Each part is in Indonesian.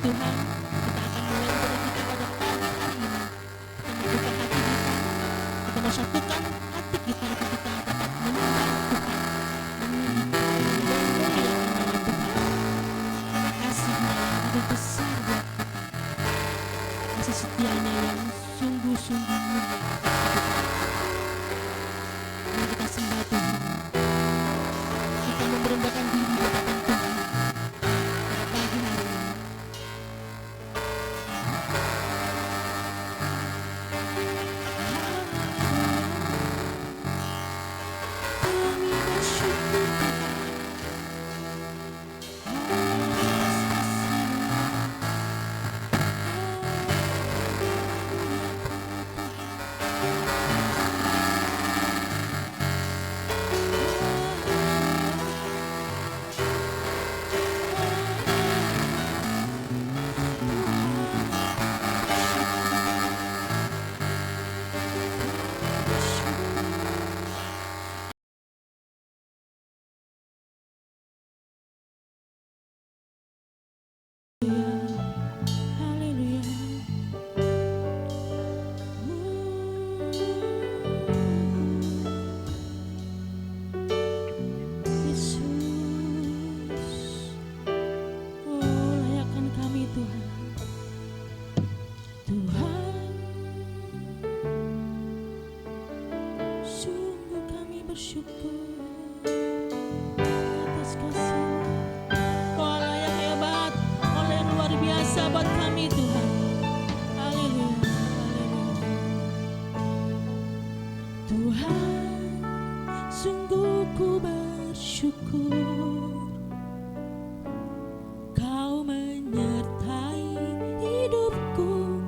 Tuhan, kita akan mulai ibadah kita pada pagi hari ini. Kita membuka hati kita, kita mau satukan hati kita untuk kita dapat menyembah Tuhan, memuliakan dan memuliakan nama Tuhan. Kasih-Nya yang begitu besar buat kita, kasih setianya yang sungguh-sungguh mulia. Mari kita sembah Tuhan, kita merendahkan diri di hadapan Tuhan pada pagi hari ini. Kami bersyukur buat kami Tuhan. Haleluya, haleluya. Tuhan, sungguh ku bersyukur Kau menyertai hidupku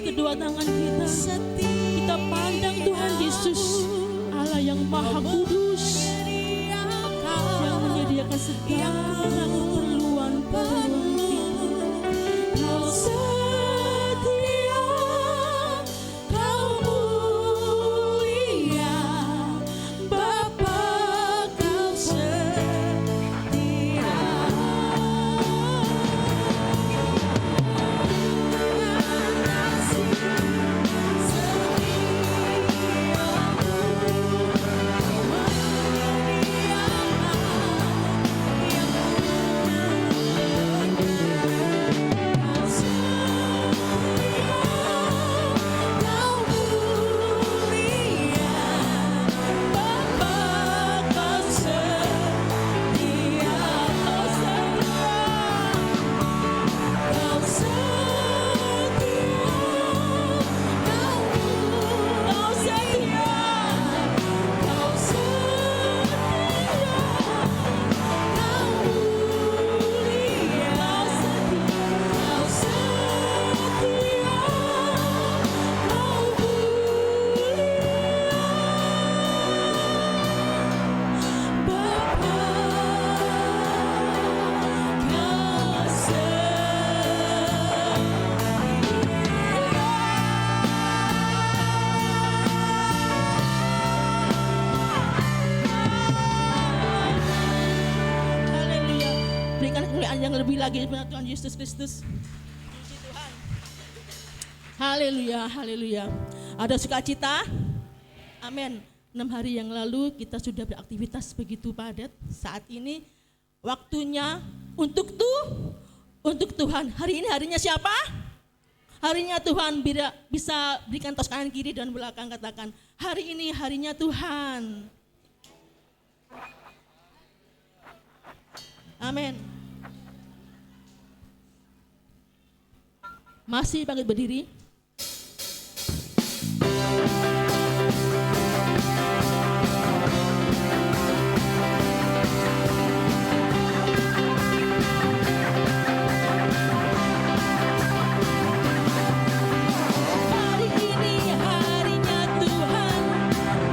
kedua tangan kita. Kita pandang Tuhan Yesus, Allah yang Maha Kudus, yang menyediakan segala keperluan-keperluan kita. Kau setia, Kau mulia, Bapa Kau setia. Yang lebih lagi kepada Tuhan Yesus Kristus. Puji Tuhan. Haleluya, haleluya. Ada sukacita? Amin. 6 hari yang lalu kita sudah beraktivitas begitu padat. Saat ini waktunya untuk Tuhan. Hari ini harinya siapa? Harinya Tuhan. Bisa berikan tos kanan kiri dan belakang, katakan, hari ini harinya Tuhan. Amin. Masih bangkit berdiri. Hari ini harinya Tuhan,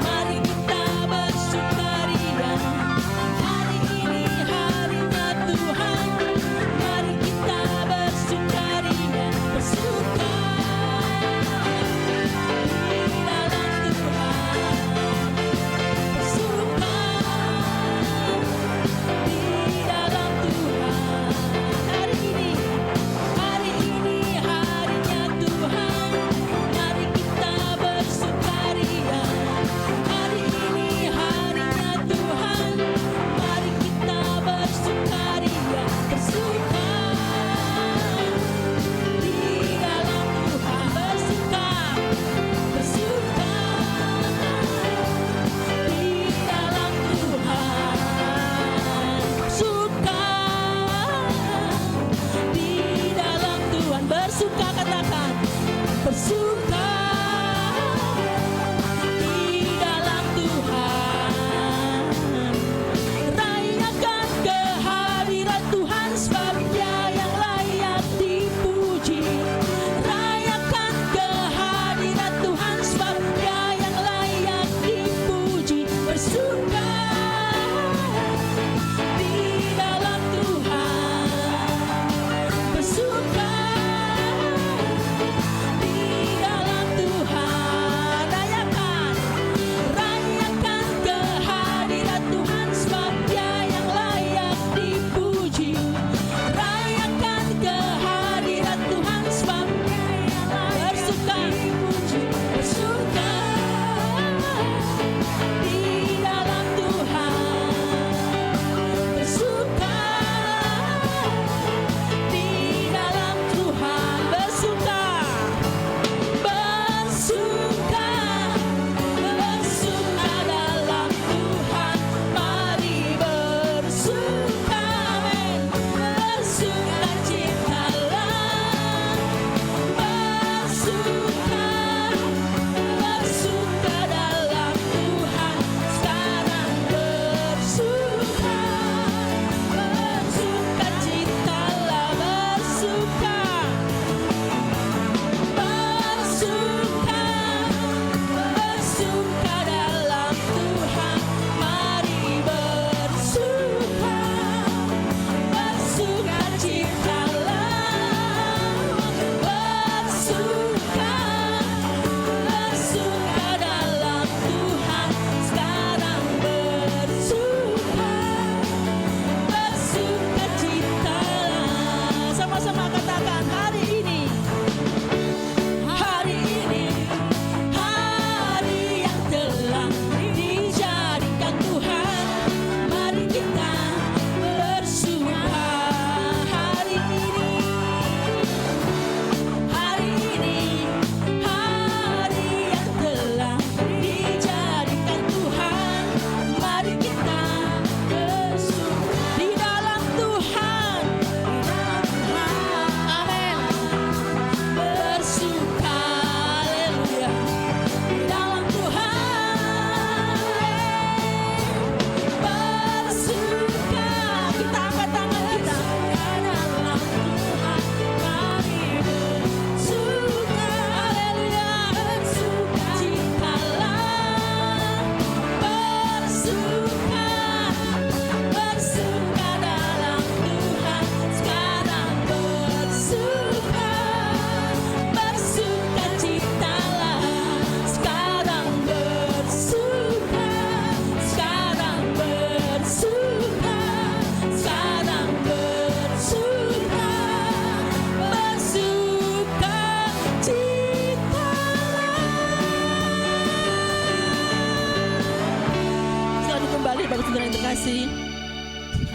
mari kita bersukaria. Hari ini harinya Tuhan, mari kita bersukaria. Bersukaria.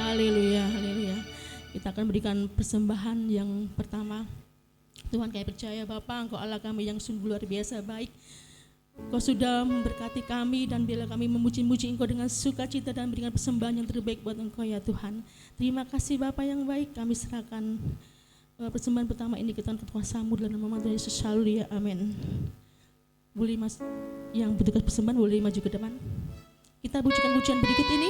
Haleluya, haleluya. Kita akan berikan persembahan yang pertama. Tuhan, kami percaya Bapa, Engkau Allah kami yang sungguh luar biasa baik. Engkau sudah memberkati kami dan bila kami memuji-muji Engkau dengan sukacita dan berikan persembahan yang terbaik buat Engkau ya Tuhan. Terima kasih Bapa yang baik, kami serahkan persembahan pertama ini ke Tuhan kuasamu dalam nama Tuhan Yesus. Haleluya, amin. Boleh Mas yang bertugas persembahan boleh maju ke depan. Kita pujikan pujian berikut ini.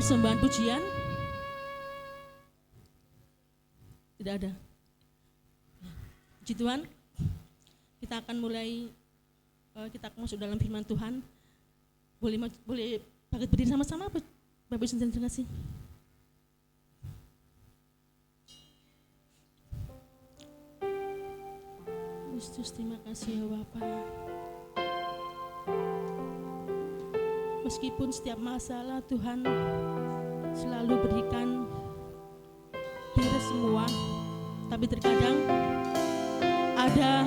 Persembahan pujian? Tidak ada. Puji Tuhan. Kita akan mulai, kita akan masuk dalam firman Tuhan. Boleh bangkit berdiri sama-sama, Bapak Ibu saudara, terima kasih. Kristus, terima kasih ya Bapak. Meskipun setiap masalah Tuhan selalu berikan beres semua, tapi terkadang ada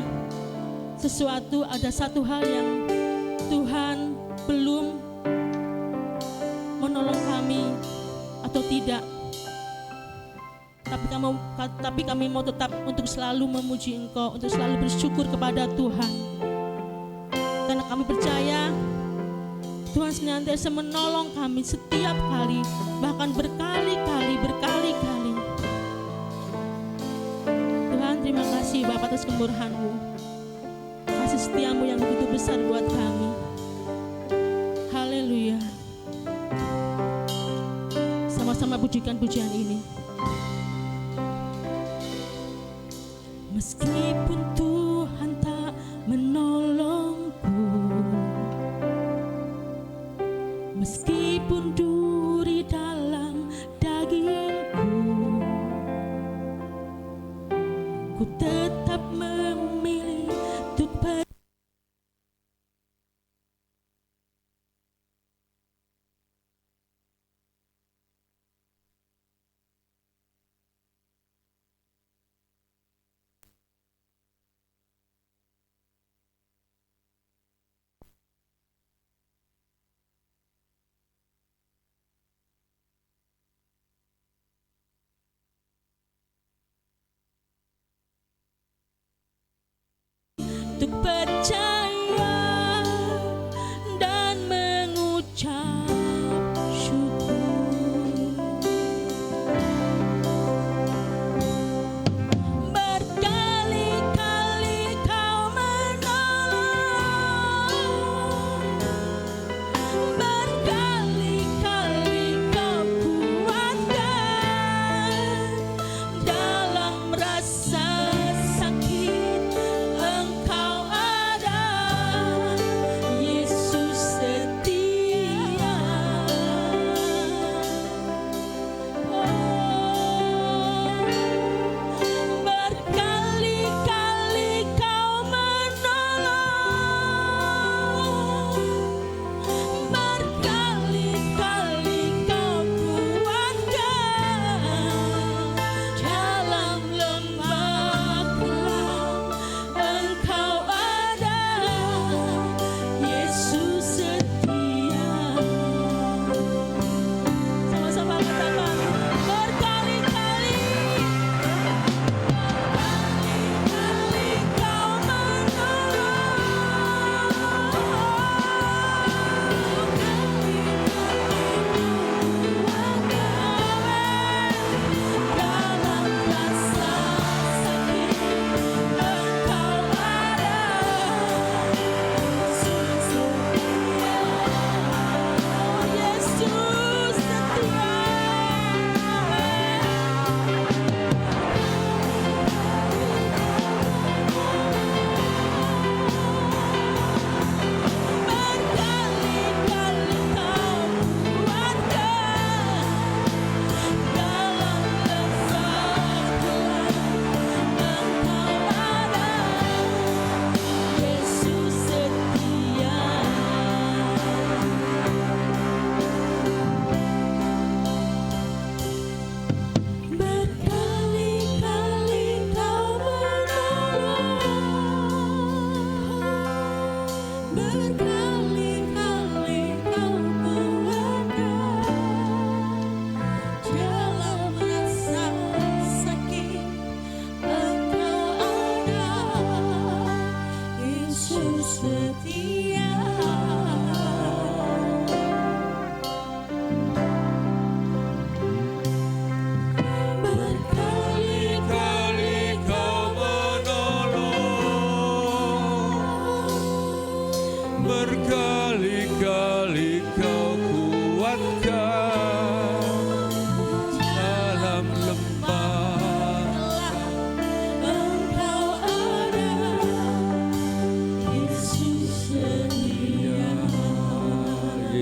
sesuatu, ada satu hal yang Tuhan belum menolong kami atau tidak. Tapi kami mau tetap untuk selalu memuji Engkau, untuk selalu bersyukur kepada Tuhan. Karena kami percaya Tuhan senantiasa menolong kami setiap kali, bahkan berkali-kali. Tuhan, terima kasih Bapa atas kemurahan-Mu, kasih setia-Mu yang begitu besar buat kami. Haleluya. Sama-sama pujikan pujian ini. Meskipun Tuhan tak menolongku, meskipun duri dalam dagingku, ku tetap memilih untuk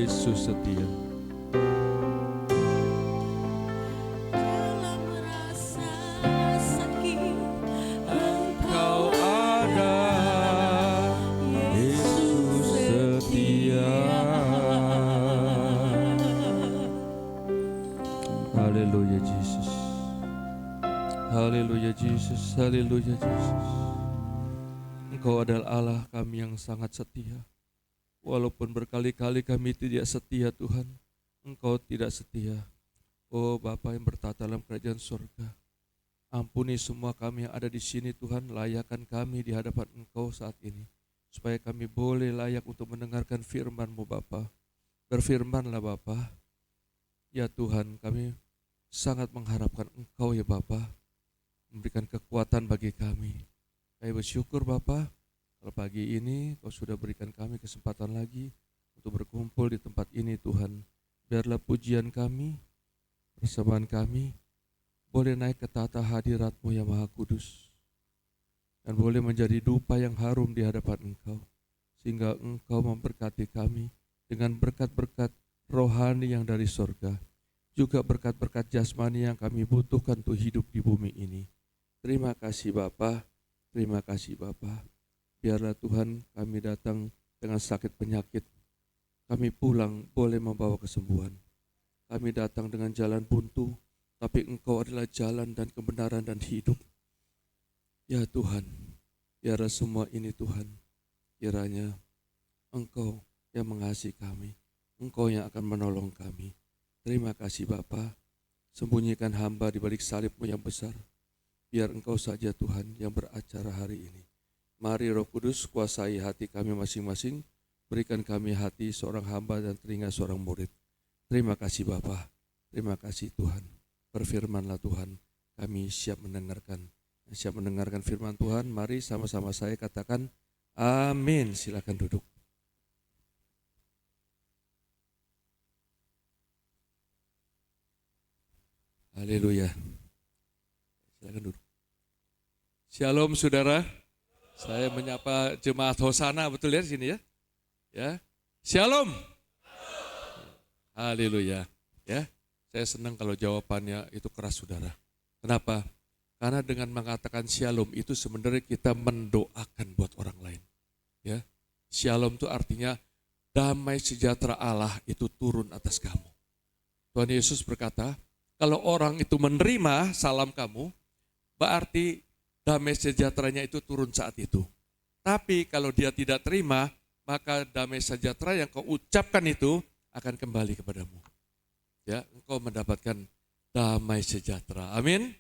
Yesus setia. Dalam rasa sakit Kau ada, Yesus setia. Haleluya Yesus. Haleluya Yesus. Haleluya Yesus. Engkau adalah Allah kami yang sangat setia. Walaupun berkali-kali kami tidak setia Tuhan, Engkau tidak setia. Oh Bapa yang bertata dalam kerajaan surga, ampuni semua kami yang ada di sini Tuhan, layakkan kami di hadapan Engkau saat ini, supaya kami boleh layak untuk mendengarkan firman-Mu Bapa. Berfirmanlah Bapa. Ya Tuhan, kami sangat mengharapkan Engkau ya Bapa, memberikan kekuatan bagi kami. Kami bersyukur Bapa, kalau pagi ini Kau sudah berikan kami kesempatan lagi untuk berkumpul di tempat ini Tuhan. Biarlah pujian kami, persembahan kami boleh naik ke tata hadirat-Mu yang Maha Kudus, dan boleh menjadi dupa yang harum di hadapan Engkau, sehingga Engkau memberkati kami dengan berkat-berkat rohani yang dari sorga, juga berkat-berkat jasmani yang kami butuhkan untuk hidup di bumi ini. Terima kasih Bapa, terima kasih Bapa. Biarlah Tuhan kami datang dengan sakit penyakit, kami pulang boleh membawa kesembuhan. Kami datang dengan jalan buntu, tapi Engkau adalah jalan dan kebenaran dan hidup. Ya Tuhan, biarlah semua ini Tuhan, kiranya Engkau yang mengasihi kami, Engkau yang akan menolong kami. Terima kasih Bapa, sembunyikan hamba di balik salib-Mu yang besar. Biar Engkau saja Tuhan yang beracara hari ini. Mari Roh Kudus kuasai hati kami masing-masing, berikan kami hati seorang hamba dan telinga seorang murid. Terima kasih Bapa, terima kasih Tuhan. Berfirmanlah Tuhan, kami siap mendengarkan firman Tuhan. Mari sama-sama saya katakan amin. Silakan duduk. Haleluya. Silakan duduk. Shalom saudara. Saya menyapa jemaat Hosana, betul ya di sini ya? Ya. Shalom. Haleluya. Ya. Saya senang kalau jawabannya itu keras saudara. Kenapa? Karena dengan mengatakan shalom itu sebenarnya kita mendoakan buat orang lain. Ya. Shalom itu artinya damai sejahtera Allah itu turun atas kamu. Tuhan Yesus berkata, kalau orang itu menerima salam kamu, berarti damai sejahteranya itu turun saat itu. Tapi kalau dia tidak terima, maka damai sejahtera yang kau ucapkan itu akan kembali kepadamu. Ya, engkau mendapatkan damai sejahtera. Amin.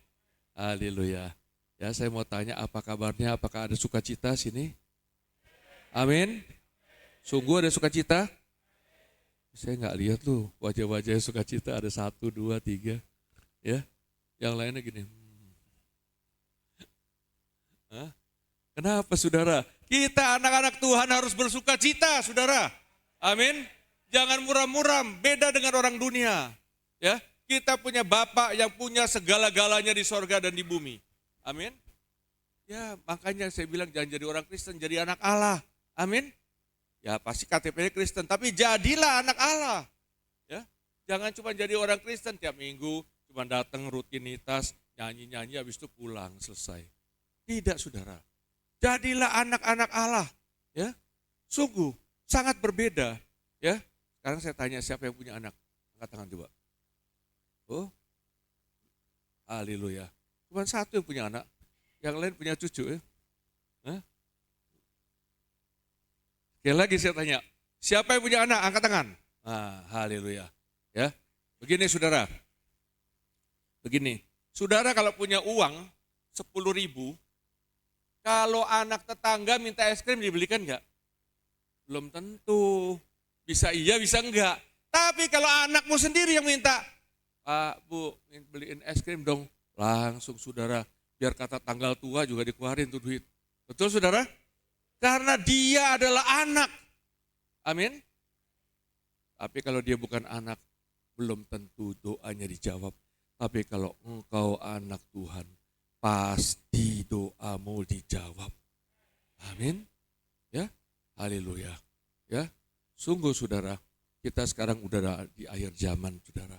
Haleluya. Ya, saya mau tanya apa kabarnya? Apakah ada sukacita sini? Amin. Sungguh ada sukacita? Saya nggak lihat loh wajah-wajah sukacita, ada 1, 2, 3. Ya, yang lainnya gini. Hah? Kenapa saudara? Kita anak-anak Tuhan harus bersuka cita saudara. Amin. Jangan muram-muram, beda dengan orang dunia. Ya, kita punya Bapa yang punya segala-galanya di sorga dan di bumi. Amin. Ya, makanya saya bilang jangan jadi orang Kristen, jadi anak Allah. Amin. Ya, pasti KTP-nya Kristen, tapi jadilah anak Allah. Ya, jangan cuma jadi orang Kristen tiap minggu, cuma datang rutinitas, nyanyi-nyanyi habis itu pulang, selesai. Tidak saudara, jadilah anak-anak Allah, ya. Sungguh sangat berbeda, ya. Sekarang saya tanya siapa yang punya anak, angkat tangan coba. Oh, haleluya. Cuma satu yang punya anak, yang lain punya cucu, ya. Hah? Sekali lagi saya tanya, siapa yang punya anak, angkat tangan. Ah, haleluya, ya. Begini saudara, saudara kalau punya uang 10.000. Kalau anak tetangga minta es krim dibelikan enggak? Belum tentu. Bisa iya, bisa enggak. Tapi kalau anakmu sendiri yang minta, Pak, Bu, beliin es krim dong. Langsung saudara, biar kata tanggal tua juga dikeluarin tuh duit. Betul saudara? Karena dia adalah anak. Amin. Tapi kalau dia bukan anak, belum tentu doanya dijawab. Tapi kalau engkau anak Tuhan, pasti doamu dijawab. Amin. Ya, haleluya. Ya, sungguh saudara, kita sekarang udah di akhir zaman, saudara.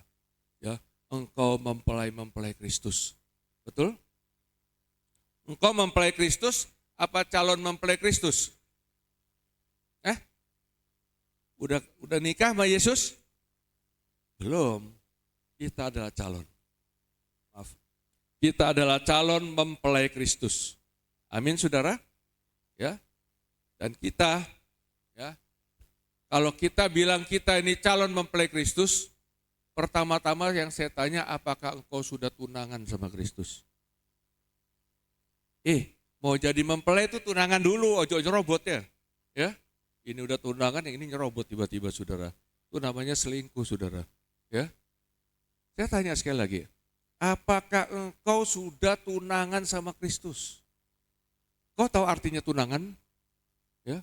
Ya, engkau mempelai Kristus. Betul? Engkau mempelai Kristus, apa calon mempelai Kristus? Udah nikah sama Yesus? Belum. Kita adalah calon. Maaf. Kita adalah calon mempelai Kristus. Amin, saudara. Ya. Dan kita, ya, kalau kita bilang kita ini calon mempelai Kristus, pertama-tama yang saya tanya, apakah engkau sudah tunangan sama Kristus? Mau jadi mempelai itu tunangan dulu, ojo nyerobot ya. Ya. Ini udah tunangan, yang ini nyerobot tiba-tiba, saudara. Itu namanya selingkuh, saudara. Ya. Saya tanya sekali lagi, apakah engkau sudah tunangan sama Kristus? Kau tahu artinya tunangan? Ya.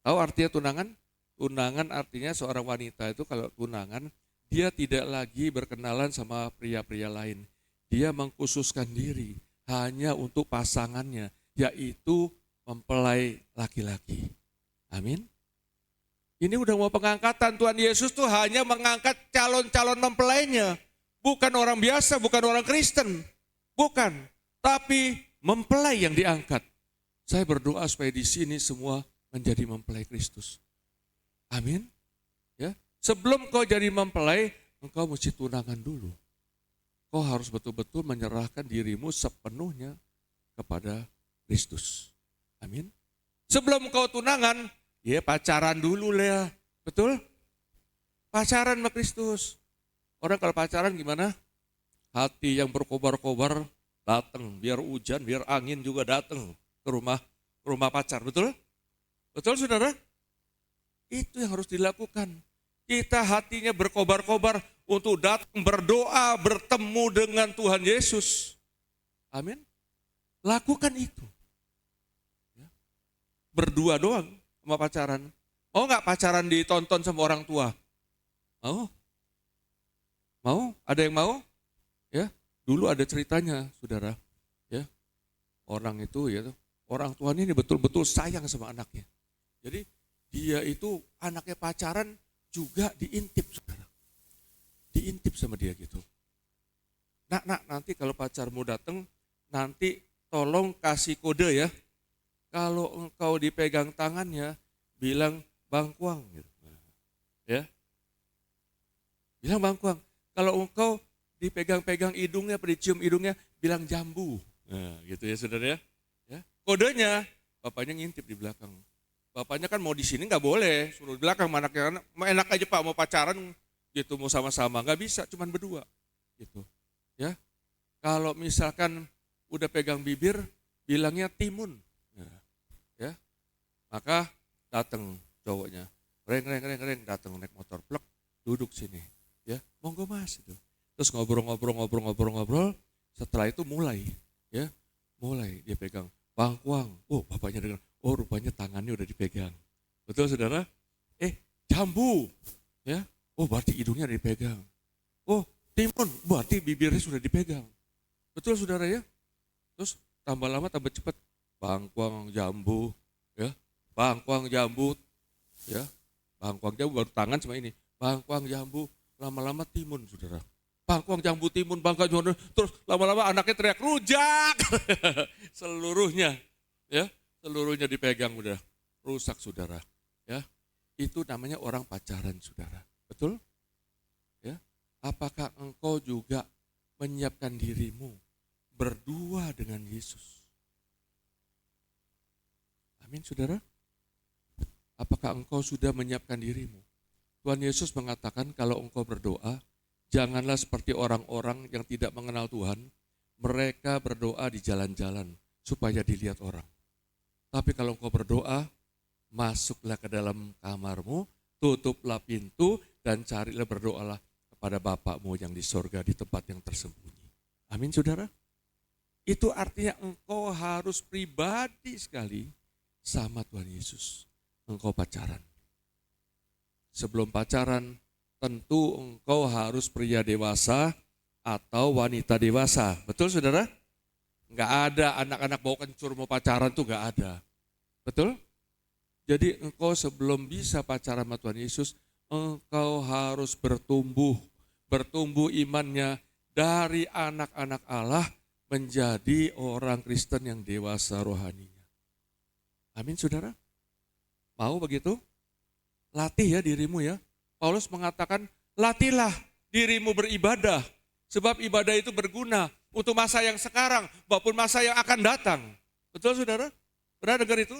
Tahu artinya tunangan? Tunangan artinya seorang wanita itu kalau tunangan, dia tidak lagi berkenalan sama pria-pria lain. Dia mengkhususkan diri hanya untuk pasangannya, yaitu mempelai laki-laki. Amin. Ini udah mau pengangkatan, Tuhan Yesus tuh hanya mengangkat calon-calon mempelainya. Bukan orang biasa, bukan orang Kristen. Bukan, tapi mempelai yang diangkat. Saya berdoa supaya di sini semua menjadi mempelai Kristus. Amin. Ya, sebelum kau jadi mempelai, engkau mesti tunangan dulu. Kau harus betul-betul menyerahkan dirimu sepenuhnya kepada Kristus. Amin. Sebelum kau tunangan, ya pacaran dulu lah, betul? Pacaran sama Kristus. Orang kalau pacaran gimana? Hati yang berkobar-kobar datang, biar hujan, biar angin juga datang ke rumah pacar, betul? Betul, saudara? Itu yang harus dilakukan. Kita hatinya berkobar-kobar untuk datang berdoa, bertemu dengan Tuhan Yesus. Amin. Lakukan itu. Berdua doang sama pacaran. Mau nggak pacaran ditonton sama orang tua? Mau? Mau? Ada yang mau? Ya, dulu ada ceritanya, saudara. Ya, orang itu ya, orang tuanya ini betul-betul sayang sama anaknya. Jadi dia itu anaknya pacaran juga diintip, saudara. Diintip sama dia gitu. Nak, nanti kalau pacarmu datang, nanti tolong kasih kode ya. Kalau engkau dipegang tangannya, bilang bangkuang. Gitu. Ya, bilang bangkuang. Kalau engkau dipegang-pegang hidungnya, dicium hidungnya, bilang jambu. Nah, gitu ya saudara ya. Ya. Kodenya, bapaknya ngintip di belakang. Bapaknya kan mau di sini nggak boleh, suruh di belakang. Anaknya enak aja Pak mau pacaran gitu, mau sama-sama, nggak bisa, cuman berdua. Gitu. Ya. Kalau misalkan udah pegang bibir, bilangnya timun. Ya, maka datang cowoknya, reng, datang naik motor, plek, duduk sini, ya, monggo mas itu. Terus ngobrol, setelah itu mulai dia pegang bangkuang. Oh bapaknya dengar, oh rupanya tangannya udah dipegang, betul saudara? Jambu, ya, oh berarti hidungnya dipegang. Oh timun, berarti bibirnya sudah dipegang, betul saudara ya? Terus tambah lama tambah cepat. Bangkuang jambu, ya, bangkuang jambu, ya, bangkuang jambu baru tangan cuma ini, bangkuang jambu, lama-lama timun, saudara, bangkuang jambu timun, bangkuang jambu, terus lama-lama anaknya teriak rujak, seluruhnya, ya, seluruhnya dipegang udah, rusak saudara, ya, itu namanya orang pacaran saudara, betul, ya, apakah engkau juga menyiapkan dirimu berdua dengan Yesus? Amin, saudara. Apakah engkau sudah menyiapkan dirimu? Tuhan Yesus mengatakan kalau engkau berdoa, janganlah seperti orang-orang yang tidak mengenal Tuhan. Mereka berdoa di jalan-jalan supaya dilihat orang. Tapi kalau engkau berdoa, masuklah ke dalam kamarmu, tutuplah pintu, dan carilah berdoalah kepada Bapakmu yang di sorga di tempat yang tersembunyi. Amin, saudara. Itu artinya engkau harus pribadi sekali sama Tuhan Yesus. Engkau pacaran. Sebelum pacaran, tentu engkau harus pria dewasa atau wanita dewasa. Betul saudara? Enggak ada anak-anak bawa kencur mau pacaran tuh enggak ada. Betul? Jadi engkau sebelum bisa pacaran sama Tuhan Yesus, engkau harus bertumbuh imannya dari anak-anak Allah menjadi orang Kristen yang dewasa rohaninya. Amin, saudara. Mau begitu? Latih ya dirimu ya. Paulus mengatakan, latihlah dirimu beribadah. Sebab ibadah itu berguna untuk masa yang sekarang maupun masa yang akan datang. Betul saudara? Pernah dengar itu?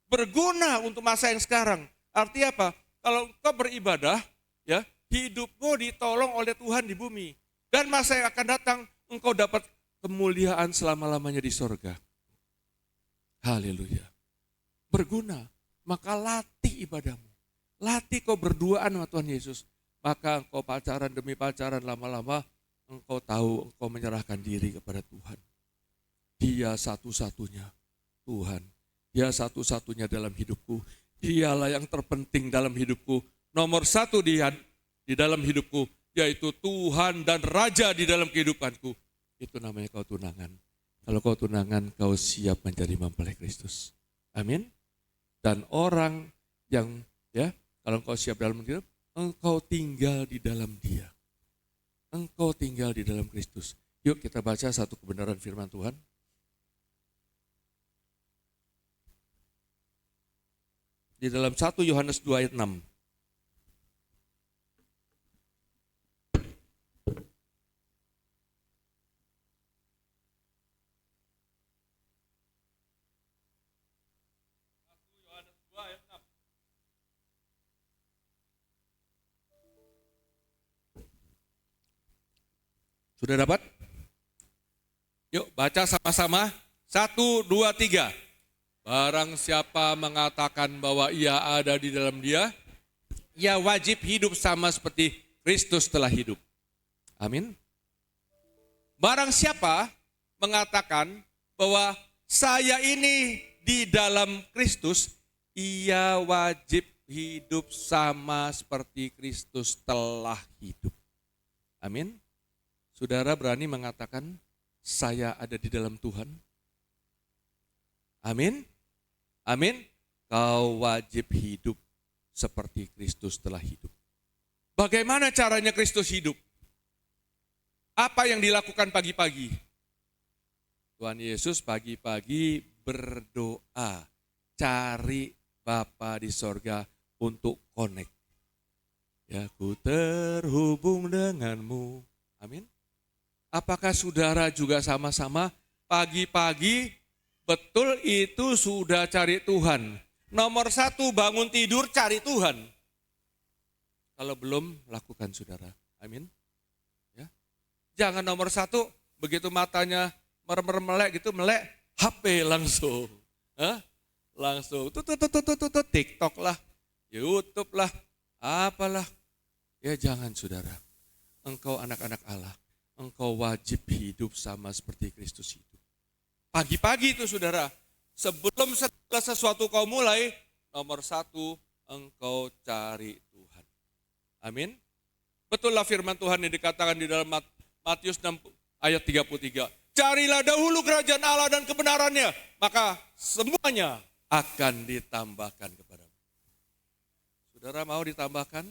Berguna untuk masa yang sekarang. Artinya apa? Kalau engkau beribadah, ya, hidupmu ditolong oleh Tuhan di bumi. Dan masa yang akan datang, engkau dapat kemuliaan selama-lamanya di sorga. Haleluya. Berguna. Maka latih ibadahmu. Latih kau berduaan sama Tuhan Yesus. Maka engkau pacaran demi pacaran lama-lama, engkau tahu engkau menyerahkan diri kepada Tuhan. Dia satu-satunya Tuhan. Dia satu-satunya dalam hidupku. Dialah yang terpenting dalam hidupku. Nomor satu di dalam hidupku, yaitu Tuhan dan Raja di dalam kehidupanku. Itu namanya kau tunangan. Kalau kau tunangan, kau siap menjadi mempelai Kristus. Amin. Dan orang yang, ya, kalau engkau siap dalam hidup, engkau tinggal di dalam Dia. Engkau tinggal di dalam Kristus. Yuk kita baca satu kebenaran firman Tuhan. Di dalam 1 Yohanes 2 ayat 6. Sudah dapat? Yuk baca sama-sama. 1, 2, 3. Barang siapa mengatakan bahwa ia ada di dalam Dia, ia wajib hidup sama seperti Kristus telah hidup. Amin. Barang siapa mengatakan bahwa saya ini di dalam Kristus, ia wajib hidup sama seperti Kristus telah hidup. Amin. Saudara berani mengatakan, saya ada di dalam Tuhan? Amin. Amin. Kau wajib hidup seperti Kristus telah hidup. Bagaimana caranya Kristus hidup? Apa yang dilakukan pagi-pagi? Tuhan Yesus pagi-pagi berdoa, cari Bapa di sorga untuk connect. Ya, ku terhubung denganmu. Amin. Apakah saudara juga sama-sama pagi-pagi betul itu sudah cari Tuhan? Nomor 1 bangun tidur cari Tuhan. Kalau belum lakukan saudara. Amin. Ya. Jangan nomor 1 begitu matanya melek gitu melek HP langsung. Langsung TikTok lah, YouTube lah, apalah. Ya jangan saudara. Engkau anak-anak Allah. Engkau wajib hidup sama seperti Kristus hidup. Pagi-pagi itu saudara, sebelum segala sesuatu kau mulai, nomor 1 engkau cari Tuhan. Amin. Betullah firman Tuhan yang dikatakan di dalam Matius 6 ayat 33. Carilah dahulu kerajaan Allah dan kebenarannya, maka semuanya akan ditambahkan kepadamu. Saudara mau ditambahkan?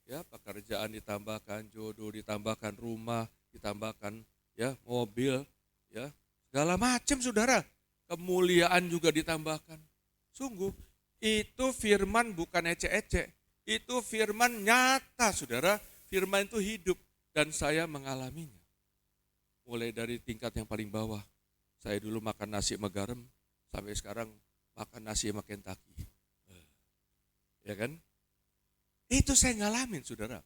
Ya, pekerjaan ditambahkan, jodoh ditambahkan, rumah ditambahkan, ya, mobil, ya, segala macam saudara. Kemuliaan juga ditambahkan. Sungguh, itu firman bukan ecek-ecek. Itu firman nyata saudara. Firman itu hidup dan saya mengalaminya. Mulai dari tingkat yang paling bawah. Saya dulu makan nasi sama garam, sampai sekarang makan nasi sama Kentucky. Ya kan? Itu saya ngalamin saudara.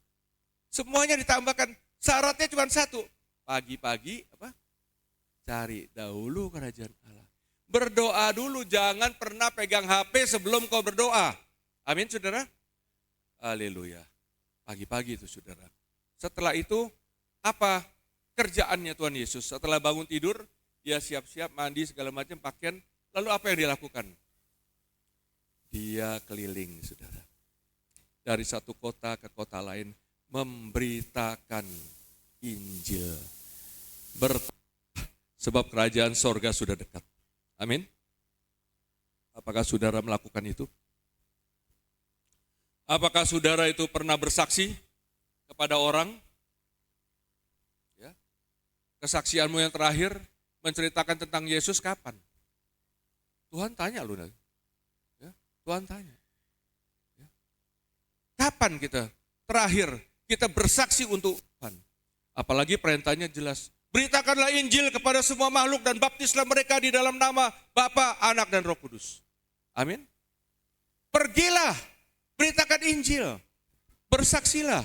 Semuanya ditambahkan, syaratnya cuma 1. Pagi-pagi apa? Cari dahulu kerajaan Allah. Berdoa dulu, jangan pernah pegang HP sebelum kau berdoa. Amin saudara? Haleluya. Pagi-pagi itu saudara. Setelah itu apa kerjaannya Tuhan Yesus? Setelah bangun tidur, dia siap-siap mandi segala macam pakaian. Lalu apa yang dia lakukan? Dia keliling saudara. Dari satu kota ke kota lain, memberitakan Injil. Sebab kerajaan sorga sudah dekat. Amin. Apakah saudara melakukan itu? Apakah saudara itu pernah bersaksi kepada orang? Ya. Kesaksianmu yang terakhir menceritakan tentang Yesus kapan? Tuhan tanya lu nanti. Ya, Tuhan tanya. Ya. Kapan kita terakhir kita bersaksi untuk Tuhan? Apalagi perintahnya jelas. Beritakanlah Injil kepada semua makhluk dan baptislah mereka di dalam nama Bapa, Anak, dan Roh Kudus. Amin. Pergilah, beritakan Injil, bersaksilah.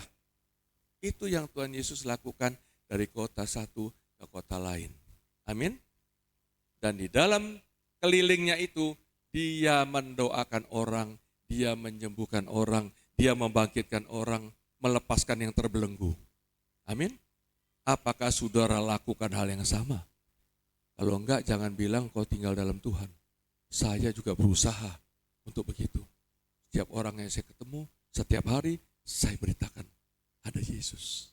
Itu yang Tuhan Yesus lakukan dari kota satu ke kota lain. Amin. Dan di dalam kelilingnya itu, dia mendoakan orang, dia menyembuhkan orang, dia membangkitkan orang, melepaskan yang terbelenggu. Amin. Apakah saudara lakukan hal yang sama? Kalau enggak, jangan bilang kau tinggal dalam Tuhan. Saya juga berusaha untuk begitu. Setiap orang yang saya ketemu, setiap hari saya beritakan ada Yesus.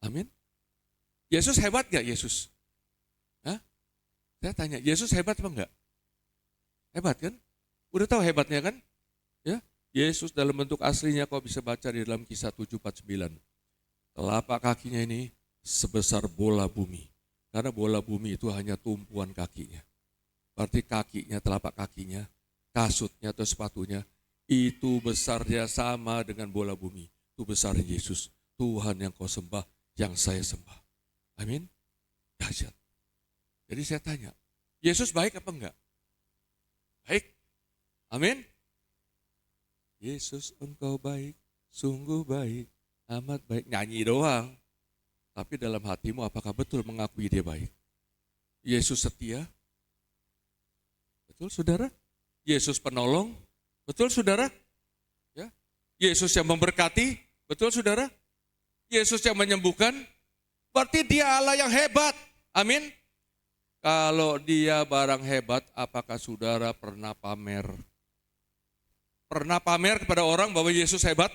Amin. Yesus hebat gak Yesus? Hah? Saya tanya, Yesus hebat apa enggak? Hebat kan? Udah tahu hebatnya kan? Ya, Yesus dalam bentuk aslinya kau bisa baca di dalam Kisah 7:49. Telapak kakinya ini sebesar bola bumi. Karena bola bumi itu hanya tumpuan kakinya. Berarti kakinya, telapak kakinya, kasutnya atau sepatunya, itu besarnya sama dengan bola bumi. Itu besar Yesus, Tuhan yang kau sembah, yang saya sembah. Amin. Dahsyat. Jadi saya tanya, Yesus baik apa enggak? Baik. Amin. Yesus engkau baik, sungguh baik, amat baik. Nyanyi doang. Tapi dalam hatimu apakah betul mengakui dia baik? Yesus setia? Betul saudara? Yesus penolong? Betul saudara? Ya. Yesus yang memberkati? Betul saudara? Yesus yang menyembuhkan? Berarti dia Allah yang hebat. Amin. Kalau dia barang hebat, apakah saudara pernah pamer? Pernah pamer kepada orang bahwa Yesus hebat?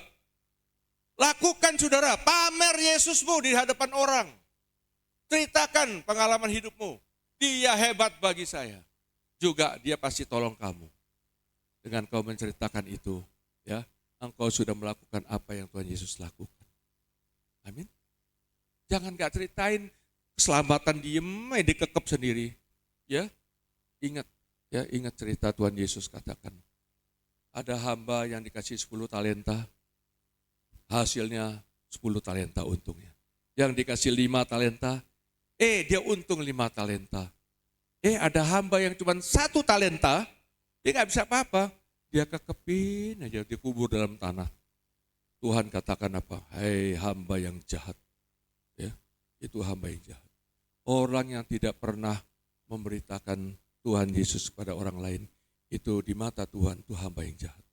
Lakukan saudara, pamer Yesusmu di hadapan orang. Ceritakan pengalaman hidupmu. Dia hebat bagi saya. Juga dia pasti tolong kamu. Dengan kau menceritakan itu, ya, engkau sudah melakukan apa yang Tuhan Yesus lakukan. Amin. Jangan gak ceritain keselamatan diem, dikekep sendiri. Ya, ingat cerita Tuhan Yesus katakan. Ada hamba yang dikasih 10 talenta. Hasilnya 10 talenta untungnya. Yang dikasih 5 talenta, dia untung 5 talenta. Ada hamba yang cuma 1 talenta, dia gak bisa apa-apa. Dia kekepin aja, dikubur dalam tanah. Tuhan katakan apa? Hai hamba yang jahat. Ya, itu hamba yang jahat. Orang yang tidak pernah memberitakan Tuhan Yesus kepada orang lain, itu di mata Tuhan, itu hamba yang jahat.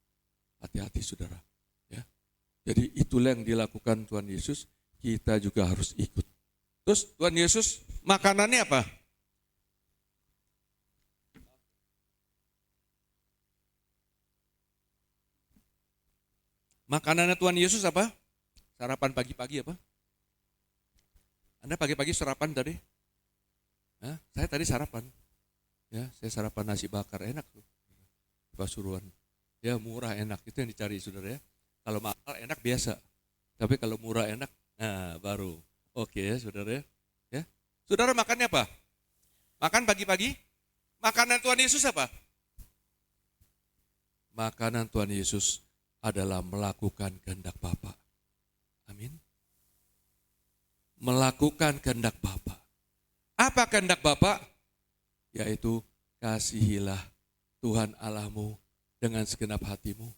Hati-hati saudara. Jadi itulah yang dilakukan Tuhan Yesus, kita juga harus ikut. Terus Tuhan Yesus makanannya apa? Makanannya Tuhan Yesus apa? Sarapan pagi-pagi apa? Anda pagi-pagi sarapan tadi? Saya tadi sarapan. Ya, saya sarapan nasi bakar, enak tuh. Pasuruan. Ya murah enak, itu yang dicari saudara ya. Kalau mahal enak biasa, tapi kalau murah enak, nah baru. Oke ya saudara ya. Saudara makannya apa? Makan pagi-pagi? Makanan Tuhan Yesus apa? Makanan Tuhan Yesus adalah melakukan kehendak Bapa. Amin. Melakukan kehendak Bapa. Apa kehendak Bapa? Yaitu kasihilah Tuhan Allahmu dengan segenap hatimu,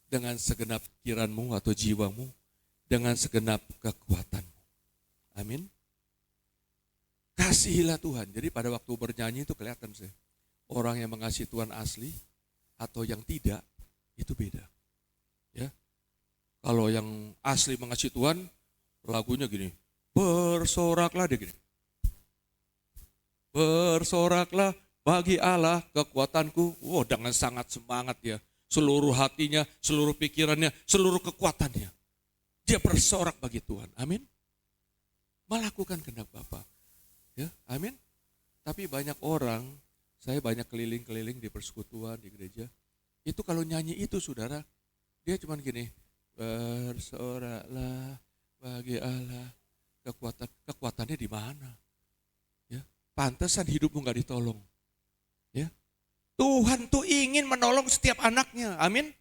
dengan segenap pikiranmu atau jiwamu, dengan segenap kekuatanmu. Amin. Kasihilah Tuhan. Jadi pada waktu bernyanyi itu kelihatan sih. Orang yang mengasihi Tuhan asli atau yang tidak, itu beda. Ya. Kalau yang asli mengasihi Tuhan, lagunya gini. Bersoraklah dia gini. Bersoraklah bagi Allah kekuatanku. Dengan sangat semangat ya. Seluruh hatinya, seluruh pikirannya, seluruh kekuatannya. Dia bersorak bagi Tuhan. Amin. Melakukan kehendak Bapa. Ya, amin. Tapi banyak orang, saya banyak keliling-keliling di persekutuan, di gereja. Itu kalau nyanyi itu saudara, Dia cuman gini, bersoraklah bagi Allah. Kekuatannya di mana? Ya, pantesan hidupmu nggak ditolong. Ya, Tuhan tuh ingin menolong setiap anaknya, amin.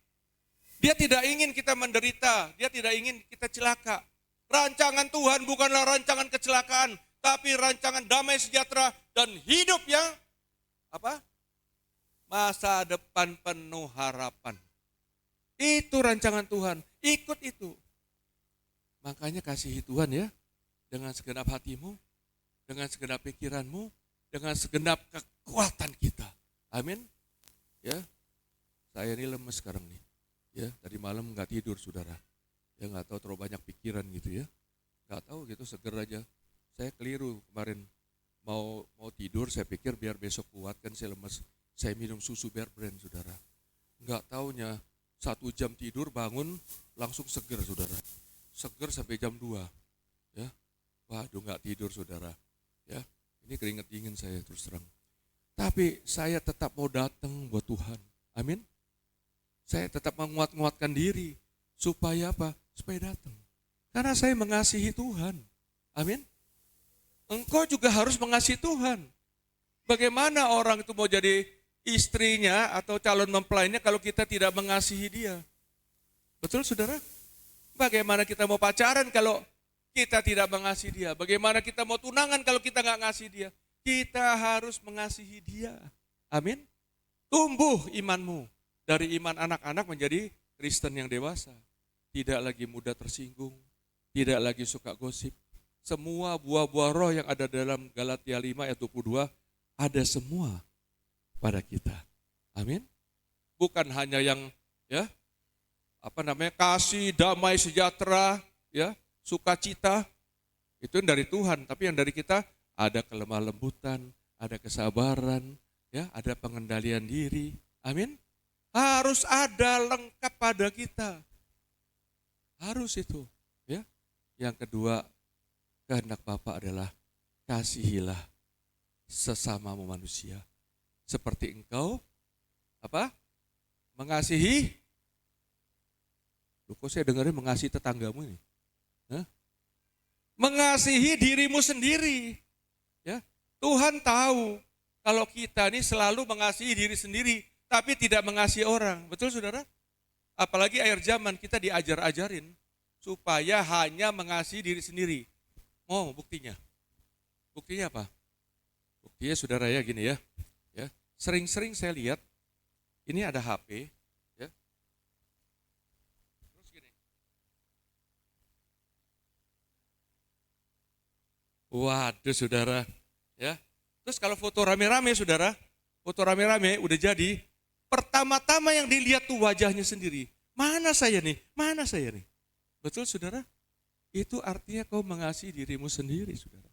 Dia tidak ingin kita menderita, dia tidak ingin kita celaka. Rancangan Tuhan bukanlah rancangan kecelakaan, tapi rancangan damai sejahtera dan hidup yang apa? Masa depan penuh harapan. Itu rancangan Tuhan, ikut itu. Makanya kasihi Tuhan ya, dengan segenap hatimu, dengan segenap pikiranmu, dengan segenap kekuatan kita. Amin. Ya, saya ini lemes sekarang nih. Ya, tadi malam nggak tidur saudara. Ya nggak tahu terlalu banyak pikiran gitu ya. Nggak tahu gitu, seger aja. Saya keliru kemarin mau tidur, saya pikir biar besok kuat kan saya lemes. Saya minum susu Bear Brand saudara. Nggak taunya 1 jam tidur bangun langsung seger saudara. Seger sampai jam 2. Ya. Waduh nggak tidur saudara. Ya. Ini keringet dingin saya terus terang. Tapi saya tetap mau datang buat Tuhan. Amin. Saya tetap menguat-nguatkan diri. Supaya apa? Supaya datang. Karena saya mengasihi Tuhan. Amin. Engkau juga harus mengasihi Tuhan. Bagaimana orang itu mau jadi istrinya atau calon mempelainya kalau kita tidak mengasihi dia? Betul saudara? Bagaimana kita mau pacaran kalau kita tidak mengasihi dia? Bagaimana kita mau tunangan kalau kita nggak ngasihi dia? Kita harus mengasihi dia. Amin. Tumbuh imanmu. Dari iman anak-anak menjadi Kristen yang dewasa. Tidak lagi mudah tersinggung. Tidak lagi suka gosip. Semua buah-buah roh yang ada dalam Galatia 5 ayat 22 ada semua pada kita. Amin. Bukan hanya yang kasih, damai, sejahtera, sukacita. Itu yang dari Tuhan, tapi yang dari kita ada kelemah lembutan, ada kesabaran, ada pengendalian diri. Amin. Harus ada lengkap pada kita. Harus itu, ya. Yang kedua, kehendak Bapa adalah kasihilah sesamamu manusia seperti engkau mengasihi. Kok saya dengarnya mengasihi tetanggamu ini? Mengasihi dirimu sendiri. Ya. Tuhan tahu kalau kita ini selalu mengasihi diri sendiri tapi tidak mengasihi orang. Betul saudara? Apalagi akhir zaman kita diajar-ajarin supaya hanya mengasihi diri sendiri. Mau buktinya? Buktinya apa? Buktinya saudara ya gini ya. Sering-sering saya lihat ini ada HP, ya. Terus gini. Waduh saudara, ya. Terus kalau foto rame-rame saudara, foto rame-rame udah jadi, pertama-tama yang dilihat tuh wajahnya sendiri. Mana saya nih? Mana saya nih? Betul saudara? Itu artinya kau mengasihi dirimu sendiri saudara.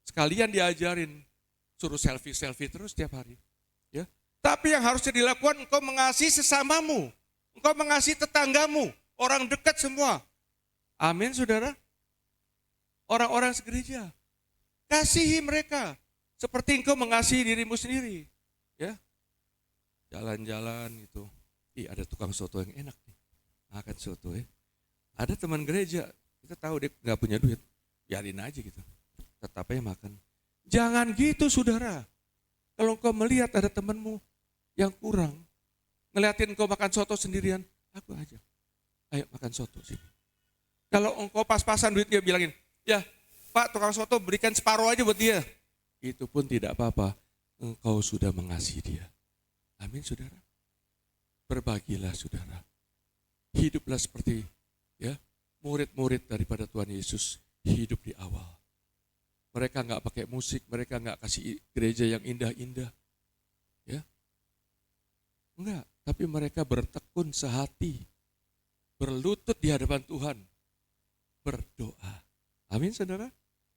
Sekalian diajarin, suruh selfie-selfie terus tiap hari. Ya. Tapi yang harusnya dilakukan engkau mengasihi sesamamu. Engkau mengasihi tetanggamu, orang dekat semua. Amin saudara. Orang-orang segereja. Kasihi mereka. Seperti engkau mengasihi dirimu sendiri. Ya. Jalan-jalan gitu. Ada tukang soto yang enak nih. Makan soto ya. Ada teman gereja, kita tahu dia nggak punya duit. Biarin aja gitu. Tetap aja makan. Jangan gitu saudara. Kalau engkau melihat ada temanmu yang kurang, ngeliatin engkau makan soto sendirian, aku aja. Ayo makan soto sini. Kalau engkau pas-pasan duit dia bilangin, ya Pak tukang soto berikan separuh aja buat dia. Itu pun tidak apa-apa, engkau sudah mengasihi dia. Amin saudara. Berbagilah saudara. Hiduplah seperti murid-murid daripada Tuhan Yesus hidup di awal. Mereka nggak pakai musik, mereka nggak kasih gereja yang indah-indah. Ya. Enggak, tapi mereka bertekun sehati. Berlutut di hadapan Tuhan. Berdoa. Amin saudara.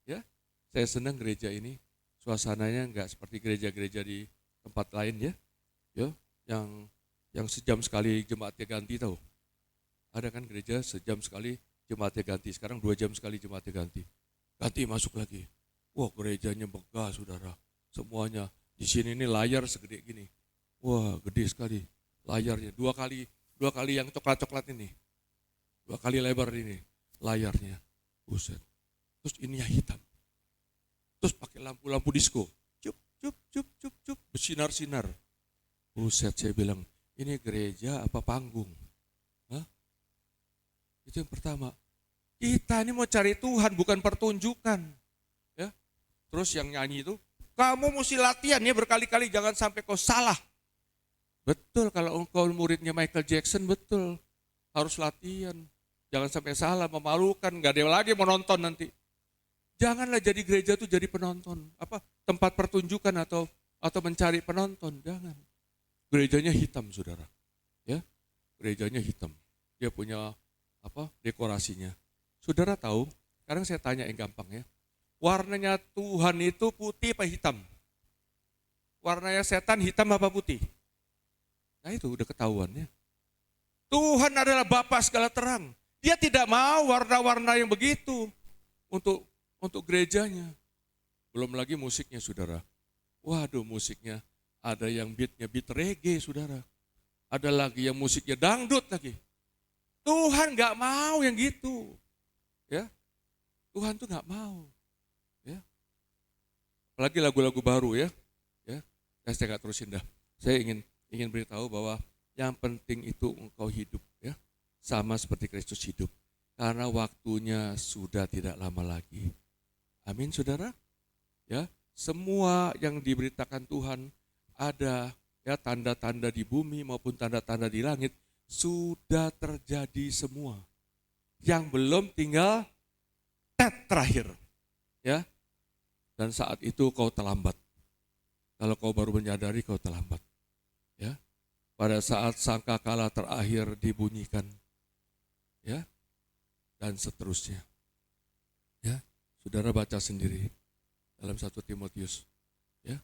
Ya. Saya senang gereja ini. Suasananya nggak seperti gereja-gereja di tempat lain ya. Ya, yang sejam sekali jemaatnya ganti tahu. Ada kan gereja sejam sekali jemaatnya ganti. Sekarang 2 jam sekali jemaatnya ganti. Ganti masuk lagi. Wah gerejanya megah saudara. Semuanya. Di sini ini layar segede gini. Wah gede sekali layarnya. 2 kali 2 kali yang coklat-coklat ini. 2 kali lebar ini layarnya. Buset. Terus ininya hitam. Terus pakai lampu-lampu disco. Cup, cup, cup, cup, cup. Bersinar-sinar. Buset, saya bilang, ini gereja apa panggung? Hah? Itu yang pertama. Kita ini mau cari Tuhan, bukan pertunjukan. Ya. Terus yang nyanyi itu, kamu mesti latihan ya berkali-kali, jangan sampai kau salah. Betul, kalau engkau muridnya Michael Jackson, betul. Harus latihan. Jangan sampai salah, memalukan, gak ada lagi mau nonton nanti. Janganlah jadi gereja itu jadi penonton. Tempat pertunjukan atau mencari penonton, jangan. Gerejanya hitam, saudara. Ya, gerejanya hitam. Dia punya dekorasinya. Saudara tahu, sekarang saya tanya yang gampang ya. Warnanya Tuhan itu putih apa hitam? Warnanya setan hitam apa putih? Nah itu udah ketahuannya. Tuhan adalah Bapa segala terang. Dia tidak mau warna-warna yang begitu untuk gerejanya. Belum lagi musiknya, saudara. Waduh, musiknya ada yang beatnya beat reggae, saudara. Ada lagi yang musiknya dangdut lagi. Tuhan gak mau yang gitu. Ya, Tuhan tuh gak mau. Ya, apalagi lagu-lagu baru ya. Saya gak terusin dah. Saya ingin beritahu bahwa yang penting itu engkau hidup ya, sama seperti Kristus hidup. Karena waktunya sudah tidak lama lagi. Amin, saudara. Ya, semua yang diberitakan Tuhan ada ya, tanda-tanda di bumi maupun tanda-tanda di langit sudah terjadi semua. Yang belum tinggal terakhir. Ya. Dan saat itu kau terlambat. Kalau kau baru menyadari kau terlambat. Ya. Pada saat sangkakala terakhir dibunyikan. Ya. Dan seterusnya. Ya. Saudara baca sendiri dalam 1 Timotius. Ya.